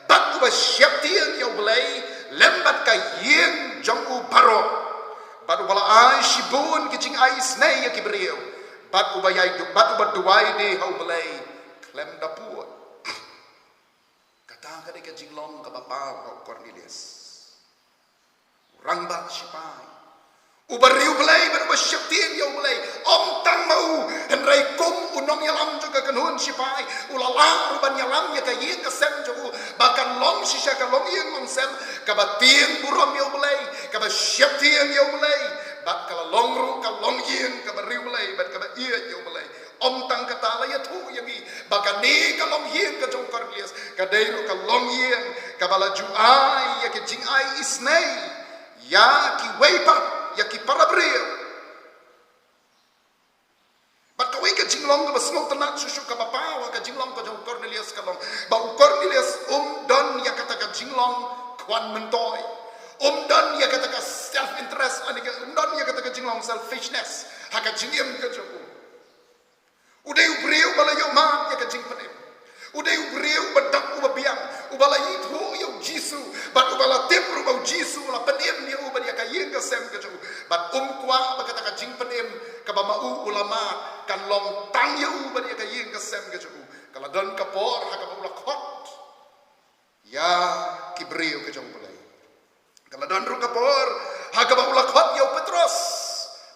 Speaker 3: bat uba syap tiang ya belai lembat ka yeng jong u baro bat ubala ai shibun kicing ai snai ya kibriu bat uba yai bat uba duai de hau belai klem dapur kata ka de ka jinglong ka bapa Cornelius rang ba sipai ubariu belai beruba syap tiang ya belai om tang mau henrai kum unong yalam juga kenhun sipai ulala ruban yalam ya ka yeng ka sem jogu bahkan long sisa ka long yeng long sem ka ba tiang buram ya belai ka ba syap tiang ya belai bat kala long ru ka long yeng ka ba riu belai bat ka ba ia ya belai om tang kata la ya thu yangi bahkan ni ka long yeng ka jong Cornelius ka dai ru ka long yeng ka ba la ju ai ya ki jing ai isnai ya ki weipa ya ki parabril bat ka wei ka jinglong ka basmau tanak susu ka bapawa ka jinglong ka jong Cornelius ka long ba Cornelius don ya kata ka jinglong kwan mentoi don ya kata ka self interest ani ka don ya kata ka jinglong selfishness ha ka jingem ka jong udai ubriu bala yo ma ya ka jing panem udai ubriu badak ubabiang ubala itu yo Jisu bat ubala tepru bau Jisu la panem ni ubal ya ka yeng ka sem ka jong bat kwa ba kata ka jing panem ka ba mau ulama kan long tang ya ubal ya ka yeng ka sem ka jong kala don ka por ha ka ba ula khot ya kibriu ka jong balai kala don ru ka por ha ka ba ula khot yo Petros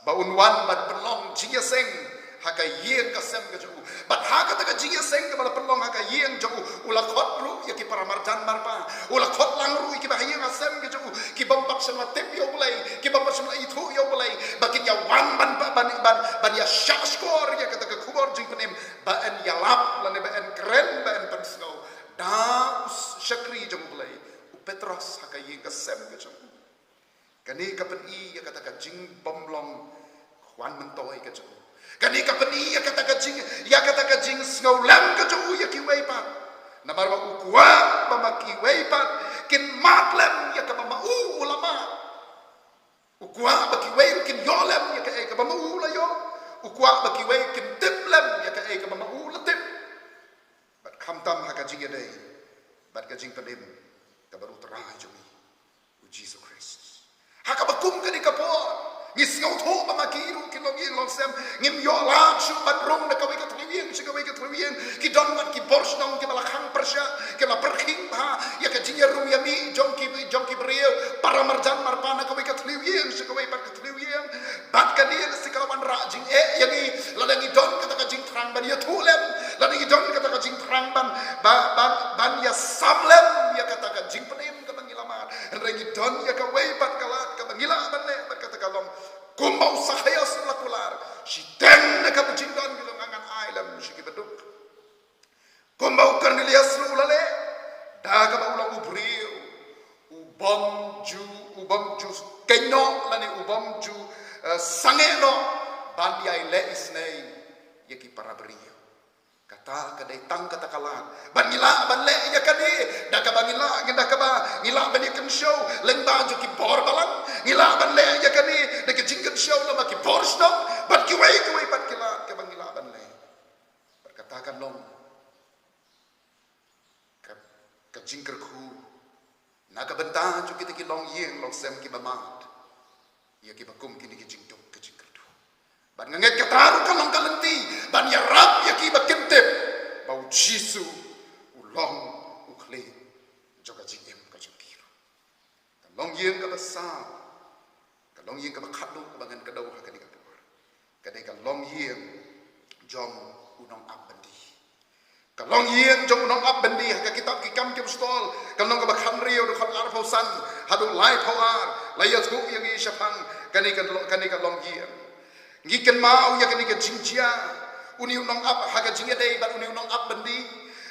Speaker 3: ba unwan bat pelong jing seng haka yeng ka sem ka jogu bat haka ta ka jing seng ka bala pelong haka yeng jogu ula khot ru ya ki para marjan marpa ula khot lang ru ki ba yeng ka sem ka jogu ki bam pak sem la tep yo bulai ki bam sem la itu yo bulai bakin ya wan ban ya shak skor ya ka ta ka khubor jing penem ba en ya lap la ne ba en kren ba en pensno da shakri jogu bulai Petros haka yeng ka sem ka jogu kani ka pen I ya ka ta ka jing bom long khwan mentoi ka jogu kani ka pani ya kata ka jing sngau lam ka jo ya ki wei pa na mar ma ukwa ba ma ki wei pa kin mat lam ya ka ma ulama ukwa ba ki wei kin yo lam ya ka e ka ma ula yo ukwa ba ki wei kin tip lam ya ka e ka ma ula tip bat kham tam ha ka jing ya dei bat ka jing padim ka baru terai jo mi Jesus Christ. Hakabakum ka di kapor. Ngis ngau tho ba makiru ki long yeng long sem ngim yo la su ban rong na kawai ka tliwien si kawai ka tliwien ki don mat ki bors dong ki balakhang persya ki la perkhing ba ya ka jinya rum ya mi jong ki brio para marjan marpana kawai ka tliwien si kawai par ka tliwien bat ka dia si kawan ra jing yangi la dangi don ka jing trang ban ya thulem la dangi don ka jing trang ban ya samlem ya kata ka jing penim ka bangilamat rangi don ya ka wei bat kalat ka bangila ban le bat kata ka long kumbau sahaya selakular si teng na kapujindan bilang angan ailam si kibaduk kumbau karnilia selulale daga baulang ubriu ubam ju kenyo lani ubam ju sangeno bandiai le isnei yaki para brio kata kadai tang kata kalan bangila ban le yakani daga bangila ngenda ba ngila ban yakan show lengba ju ki bor balang ngila ban le yakani daga jingkan show la maki bor stop bat ki wei bat kila ke bangila ban le berkatakan long ka jingker ku naga benta ju kita ki long yeng long sem ki bamat ya ki bakum kini ki jingdok ke jingker tu ban nganget kataru kan long kalenti ban ya rap ya ki bakentep bau jisu ulong ukle joga jingem ka jingkir kan long yeng ka besar kan long yeng ka bakhadu bangan ka dau hakani ka por kadai ka long yeng jom unong abandi ka long yeng jom unong abandi ka kitab ki kam kim stol kan long ka bakhan rio do khat ar phausan hadu lai phawar layat ku yang i shapang kani ka long yeng ngiken mau ya kani ka jingjia uni unong ab haga jinga dei ban uni unong ab bendi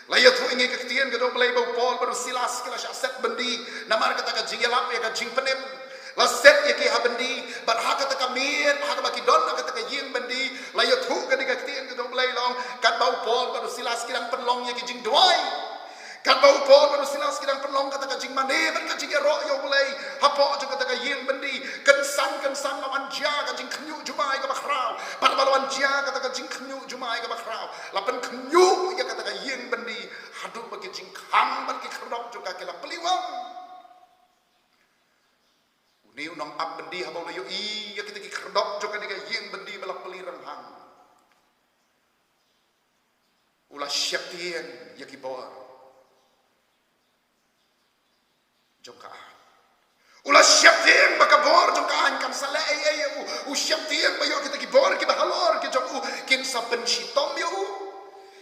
Speaker 3: layat hu ingi ka tien ka do play bau pol baru silas kala set bendi namar kata ka jinga lap ya ka jing penem la set ya ki ha bendi ban ha kata ka mir ha ka baki don kata ka yeng bendi layat hu ka ka tien ka do play long kan bau pol baru silas kirang penlong ya ki jing duai kan bau pol baru silas kirang penlong kata ka jing mane ban ka jing ro yo play hapo jo kata ka yeng bendi kan sang lawan dia ka jing khnyu jumai ka bakhrau ban lawan dia kata ka jing khnyu jumai ka bakhrau lapan khnyu ya kata ka yeng bendi hadu bagi jing khang ban ki khrok jo ka kela peliwang uni unong ab bendi habo yo I ya kita ki khrok jo ka yeng bendi bala pelirang hang ulah syaptien ya ki bawar jongka ulah syaptien bakabor jongka kan sala u syaptien bayo kita ki bor ki bahalor ki jong kin sa pensitom yo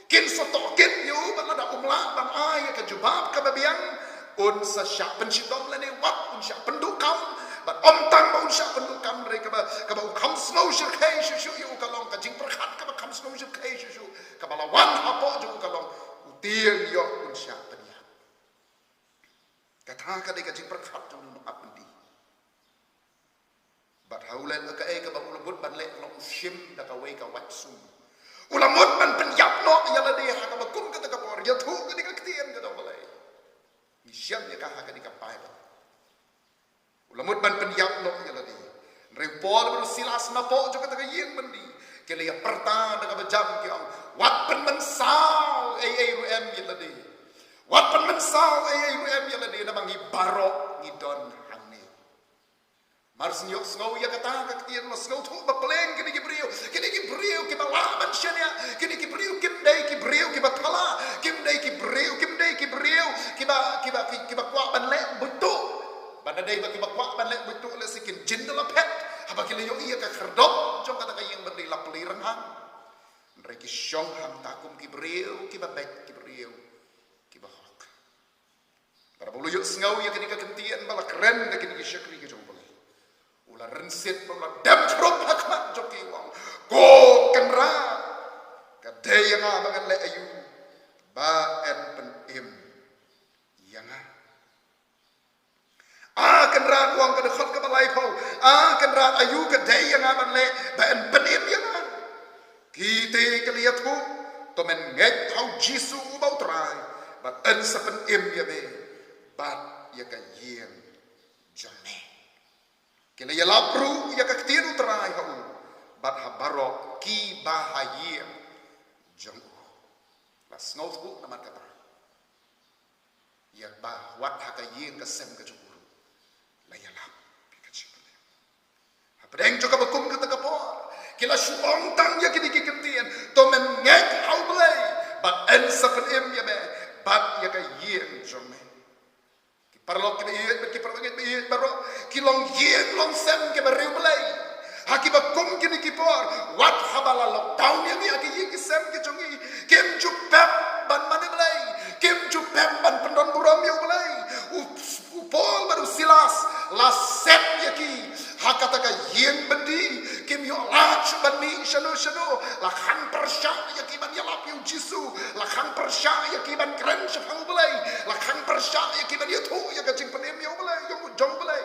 Speaker 3: kin sa toket yo balada umla ban ay ka jubab ka babiang un sa syak pensitom lane wat un syak pendukam ban om tang ba un syak pendukam re ka ba kam snow shir kai shu yo ka long ka jing perkhat ka ba kam snow shir kai shu ka balawan hapo jo ka long utieng yo un syak penya kata ka de ka jing perkhat jo no apndi bat haulan ka e ka ba ulabut ban le long shim da ka we ka watsum ulamut ban penyap no ya la de ha ka ba kum ka ka por ya thu ka de ka tien ka do balai ni syam ya ka ha ka de ka pai ba ulamut ban penyap no ya la de report ber silas na po jo ka ka yeng bendi ke le ya perta da ka ba jam ki ang wat pen men sao ru em ya la de wat pen men sao ru em ya la de na mangi barok ni don Mars nyok snow ya kata ka tien lo snow thu ba pleng kini ki brio ki balaban shania kini ki brio ki batala kim dei ki brio ki ba kwa ban le butu ban dei ba ki ba kwa ban le butu le sikin jindala pet haba ki le yo iya ka kherdop jong kata ka yeng berdei la pelirang hang re ki shong hang takum ki brio ki ba bet ki brio ki ba hok para bulu yo snow ya kini ka kentien bala keren ka kini ki shakri ki jong ulah rensit ulah dam trop hakmat joki wang go kenra kadai yang abangan le ayu ba en pen im yang kenra wang kada khot ka balai pau kenra ayu kadai yang aban le ba en pen im yang kite keliat hu to men nget hau jisu ubau trai ba en sa pen im ya be ba ya ka yen jame kila ya lapru ya ka ktiru trai hau bat habaro ki bahayir jangku las ngau bu nama kata ya bah wat hakayin ka sem ka jukuru Pedeng jo ka bakum ka takapor. Kila suong tang ya kini kikentien. To men ngek hau belai. Bat en sapen em ya me. Bat ya ka yeng jo me. Ki parlo ki be ki parlo be baro. Ki long yeng long sem ke beriu belai. Haki bakum kini kipor. Wat habala lockdown ya ni aki yeng ki sem ke jongi. Kem ju pep ban mane belai. Kem ju pep ban pendon buram ya belai. Upol baru silas la set ya ki. Hakata ka yeng bendi. Kim yo lach bani shano la khan persha ya ki ban ya la piu jisu la khan persha ya ki ban kren shafang belai la khan persha ya ki ban ya thu ya ka jing panem yo belai yo jong belai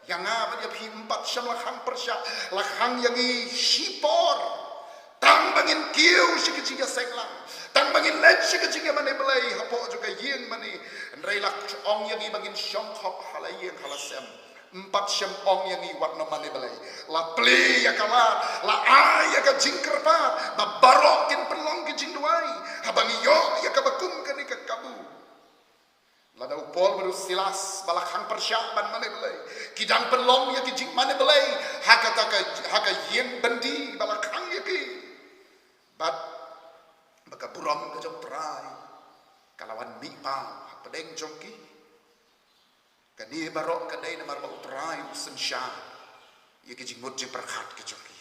Speaker 3: yang a ban ya pi 4 sham la khan persha la khan yang i shipor tang bangin kiu shikiji ya senglang tang bangin lech shikiji ya mane belai hapo juga yeng mane rei lak ong yang i bangin shong khop hala yeng hala sem 4 syam ong yang iwat no mane belai la pli ya kala la ai ya ka jingkerpa ba barok kin pelong ki jingduai habang yo ya ka bakum ka ni ka kabu la da upol baru silas balakhang persya ban mane belai kidang pelong ya ki jing mane belai haka yeng bendi balakhang ya ki bat baka buram ka jong prai kalawan mi pa pedeng jongki kani barok kadai na marbau trai usen sha ye ke jingmut je perkhat ke joki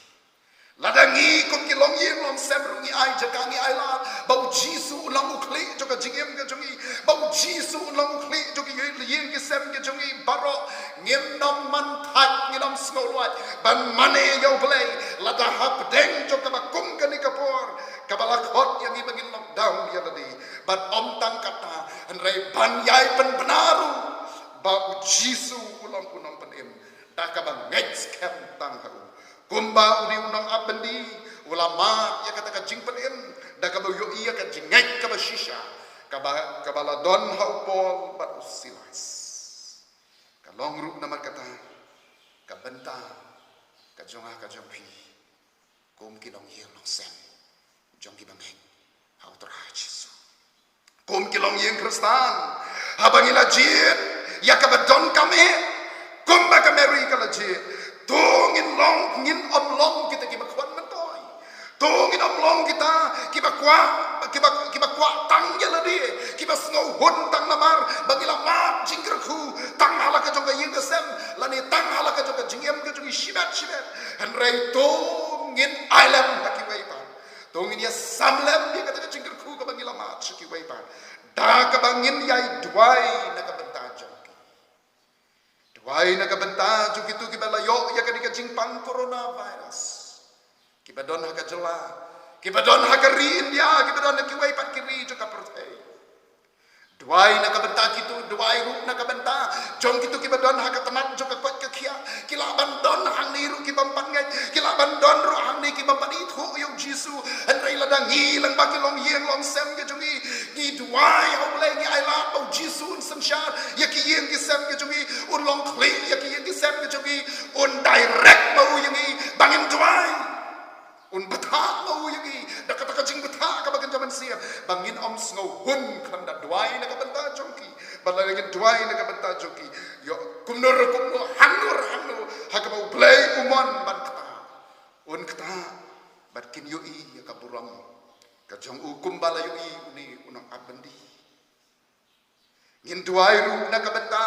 Speaker 3: ladangi kom ki long yeng long sem rungi ai jakangi ai la bau jisu ulang ukli joka jingem ke jongi bau jisu ulang ukli joki yeng ke sem ke jongi barok ngem nam man thak ngem smolwat ban mane yo blai lada hap deng joka bakum kani kapor kabala khot yang ibangin lockdown ya tadi bat om tang kata enrai ban yai pen benaru bau jisu ulang unang penem dah kabang ngets kem tang hau kumba uni unang abendi ulama ya kata ka jing penem dah kabau yo iya ka jingek ka shisha kabala don hau pol bat usilas kalong ru namar kata ka benta ka jonga ka jongpi kum kinong yeng long sem jongki bangeng hau terah jisu kum kilong yeng kristan habangila jin ya kabadon kami kumba kameri kalaji tungin long ngin omlong kita kibakwan mentoy tungin omlong kita kibakwa tang yaladi kibas ngauhun tang namar bagila map jingkerku tang halaka jonga yeng kesem lani tang halaka jonga jingem ke jongi shibat henrei tungin alam hakiwaipan tungin ya samlem dia kata jingkerku kabagila map shikiwaipan da kabangin yai duai na kabenta jongi duai na kabenta jongi tu kibalayo ya kadika jingpang coronavirus kibadon hakajela kibadon hakari India kibadon hakiwaipan kiri joka pertai duai na kabenta kitu duai ru na kabenta jong kitu kibadon hakatemat joka kwat kekia kila bandon hang niru kibampan ngai kila bandon ru hang ni kibampan itu yo jisu henrei ladang hilang baki long yeng long sem ke jongi ni duai hau lei ni ai la bau jisu un samshar ya ki yeng ki sem ke jongi un long kli ya ki yeng ki sem ke jongi un direct bau yengi bangin duai un betha bau yengi da kata ka jing betha ka bagan zaman sia bangin om sngo hun kan da duai na ka benta jongki balangin duai na ka benta jongki yo kumnur hanur hakabau play umon ban kata un kata batkin yo i ya ka buram ka jong ukum bala yo i uni unang abendi ngin duai ru na ka benta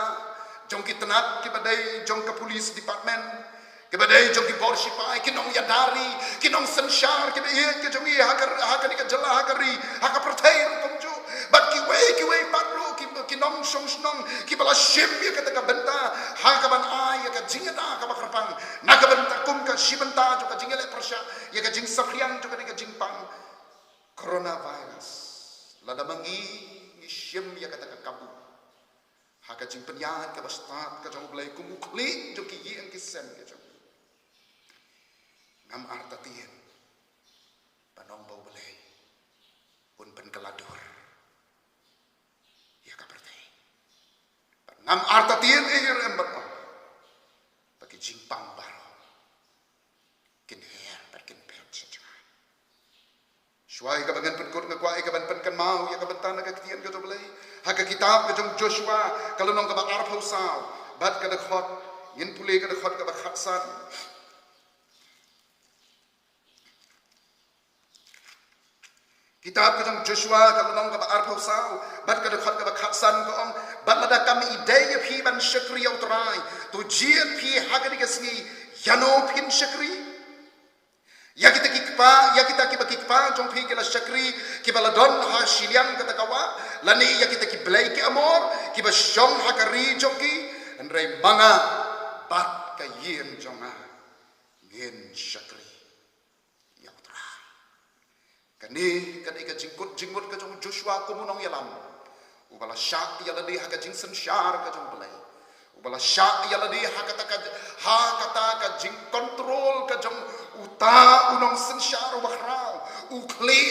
Speaker 3: jongki tenat ki badai jong ka police department kebadai jongi borshipai kinong yadari kinong senshar kebadai ke jongi hakar ni kajala hakari hakapertai komju bat kiwe patro kinong song kibala ship ya kata ka benta hakaban ai ya ka jingada ka bakrapang nakabenta kum ka shibenta jo ka jingele persya ya ka jing safriang jo ka ni ka jingpang coronavirus lada mangi shim ya kata ka kabu haka jing penyan ka bastat ka jong blai kumukli jo ki yeng kisem ke jong ngam artatien panong bau belai un pen keladur ya kaperte ngam artatien eir embat pakai jingpang baro kin her perkin pet seja suai ka bagan pen kur ngkwai ka ban pen kan mau ya ka bentan ka kitien ka belai haka kitab ka jong Joshua kalau nong ka ba arphau sao bat ka de khot yin pule ka de khot ka ba khatsan Kitab ke Joshua ka long ka arpau sau bat ka dekat ka khatsan ka ong bat lada kami idea phi ban syakri utrai tu jiat phi hagani ka singi yano phin syakri ya kita ki bakikpa jong phi kala syakri ki baladon ha shilian ka takawa lani ya kita ki blai ki amor ki ba syong hakari joki andrai manga bat ka yin jonga ngin syakri kani ka jingkut ka jong Joshua ko munong yalam ubala syak yala di haka jing sensyar ka jong belai ubala syak yala di haka ka jing kontrol ka jong uta unong sensyar ubakrau ukli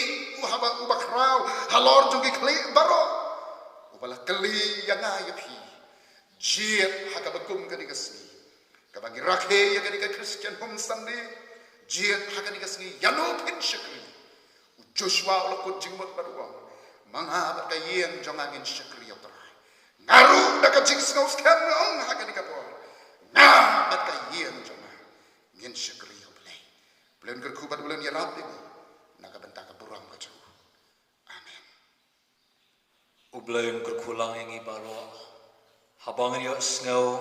Speaker 3: uhaba ubakrau halor jong ikli baro ubala kli yang ayapi jiet haka bakum ka digasni ka bagi rakhe ya ka diga Christian home Sunday jiet haka digasni yano pin syakri Joshua ulakut jingmut baruang manghabat kayen jongangin syakri utrai ngaru daka jing sngau skam ong hakani kapor ngabat kayen jongangin syakri utlai bulan kerkubat bulan yarap ini naga bentaka burang kacu amen
Speaker 1: ublayon kerkulang yang ibalo habang yo sngau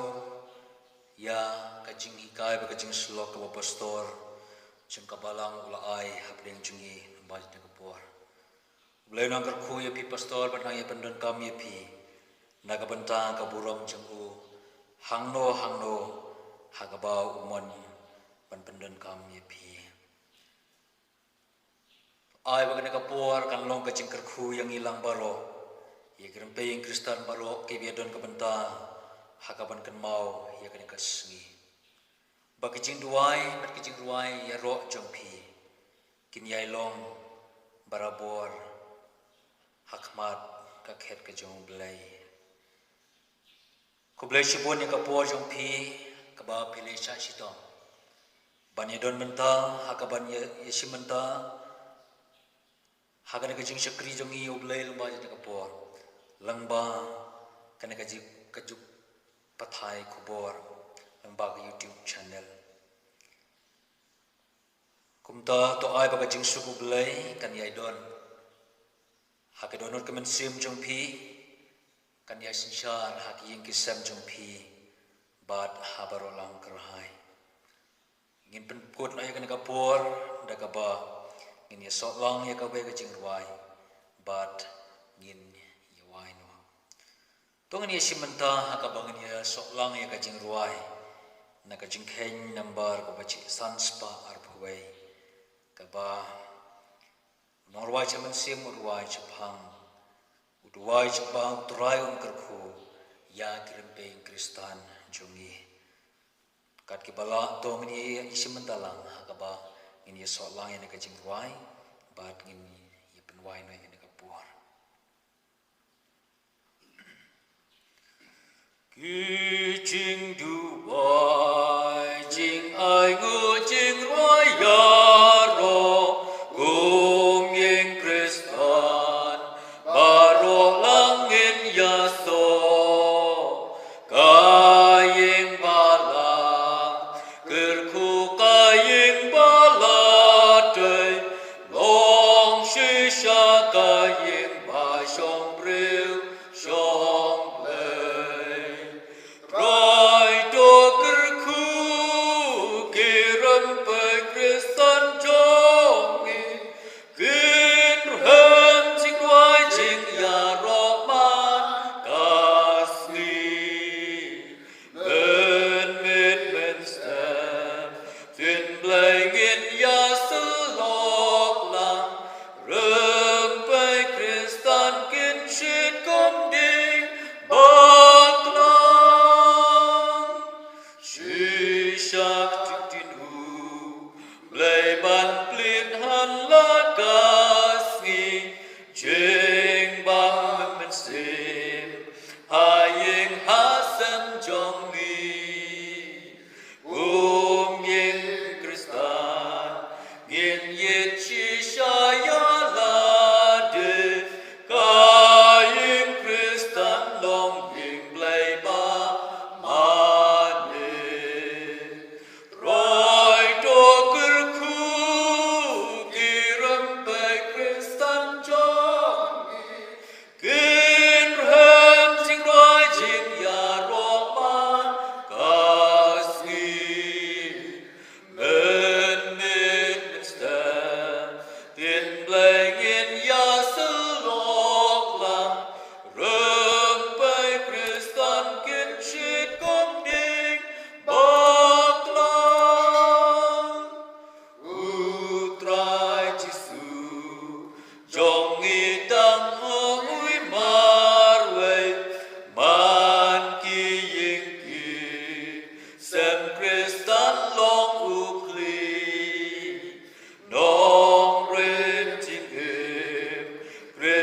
Speaker 1: ya kajing hikai ba kajing slok ka pastor jeng kabalang ulai habling jungi baj de kapor ulai nang kerku ya pi pastor ban ya pendon kami ya pi naga bentang ka burong jengku hangno hagabau umon ban pendon kami ya pi ai ba ne kapor kan long ka jeng kerku yang ilang baro ya grempe yang Kristen baro ke biadon ka bentang hagaban kan mau ya kan kasngi bagi jing duai bat ki jing ruai ya ro jongpi kin yai long barabor hakmat ka khet ka jong blai ko blai shibon ya ka por jongpi ka ba pile sha shitong ban ya don menta hakaban ya shimenta hagana ka jing syakri jongi oblai lumba ja ka por langba kana ka jik ka juk pathai khubor lamba ka YouTube channel kumta to ai baga jing suku belai kan yai don hak donor kemen sim jong pi kan yai sinshar hak ying kisam jong pi bad habaro lang kerhai ngin pen put na ya kan kapor da ka ba ngin ya sok lang ya ka be ka jing ruai bad ngin ya wai no tongan ya simenta hak abang ya sok lang ya ka jing ruai na ka jing khen number ko ba chi sanspa arphuai kaba norwai chaman sim urwai chapang udwai chapang turai kerku ya kirempe Kristan jungi kat ki bala to ngini isim dalang kaba ngini so lang ene ka jing ruai bat ngini ya penwai no ene ka puar ki jing duai jing ai ngu jing ruai ya Roy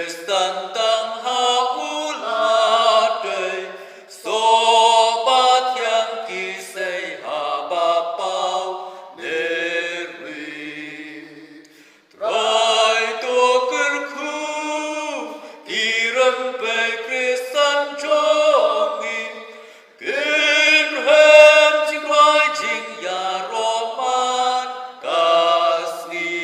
Speaker 1: Kristen tang haulate sobat yang kisah habapau leri trai to kerku kiram pe Kristen jongi kinhem jing roi jing ya roman kasni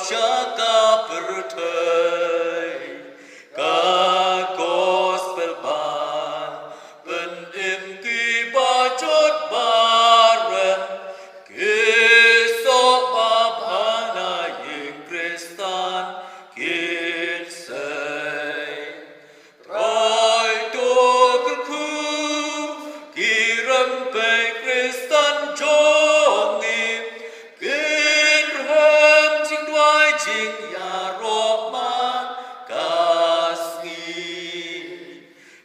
Speaker 1: Shaka pertai ka gospel ban penim ki bajot baran kisah babana yang Kristan kinsay Roy to kerku kiram pe Kristan jongi jing ya roman kasni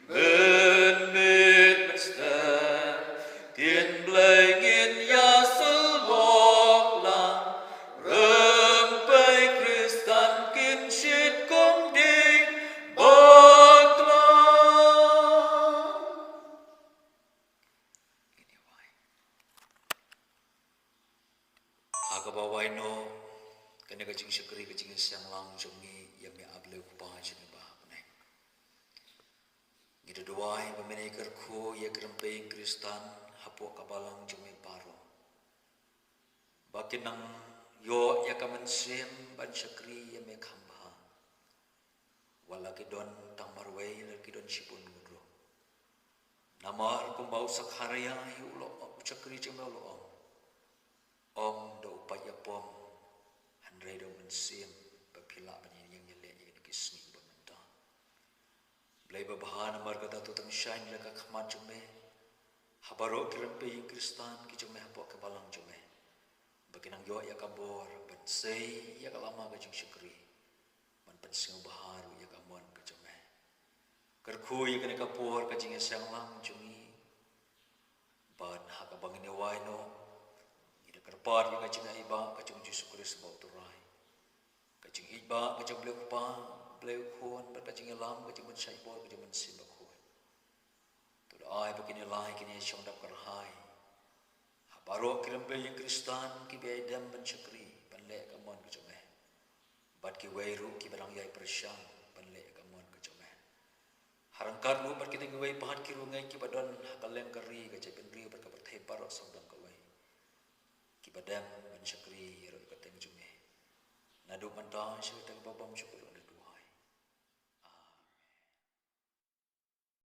Speaker 1: menit mester tien blengin ya selok lang rempai Kristan kin shit kong ding baklang ini wai aga bawai no kena kacing syukuri kacing siang lang jongi yang me able kupa jeni ba ne gitu doai pemene kerku ya kerempeng Kristan hapo kabalang jongi paro bakinang yo ya kamen sem ban syukri ya me khamba wala kidon tang marwei la kidon sipun ngudro namar kumbau sakharya yu lo syukri jeng lo om do upaya pom Redo mensim bapila banyak yang yang kisni bamenta. Belai babahan marga tu tang shine laka khamat jume. Habaro kirempe yang Kristan ki jume hapo ke balang jume. Baginang yo ya kabor bensei ya kalama ka jing syukri. Man pensing baharu ya kamon ka jume. Kerku ya kena kapor ka jing siang lang jumi. Ban ha ka bangine waino. Ida kerpar ya ka jing iba ka jing syukri sebab tu kacing iba kacing beliau kupa beliau kuan berkacing lam kacing mensyaifor kacing mensimbah kuan tu ai begini lai kini syong dap kerhai habaro kiram yang Kristan ki beidam mensyukri panle kamon kacome bat ki weiru ki barang yai persyang panle kamon kacome harangkar nu bat kita wei pahat ki rungai ki badon hakaleng kari kacai penri berkabar thepar sodang kawai ki badam mensyukri ro kateng jume Nadu mentah syaitan babam syukur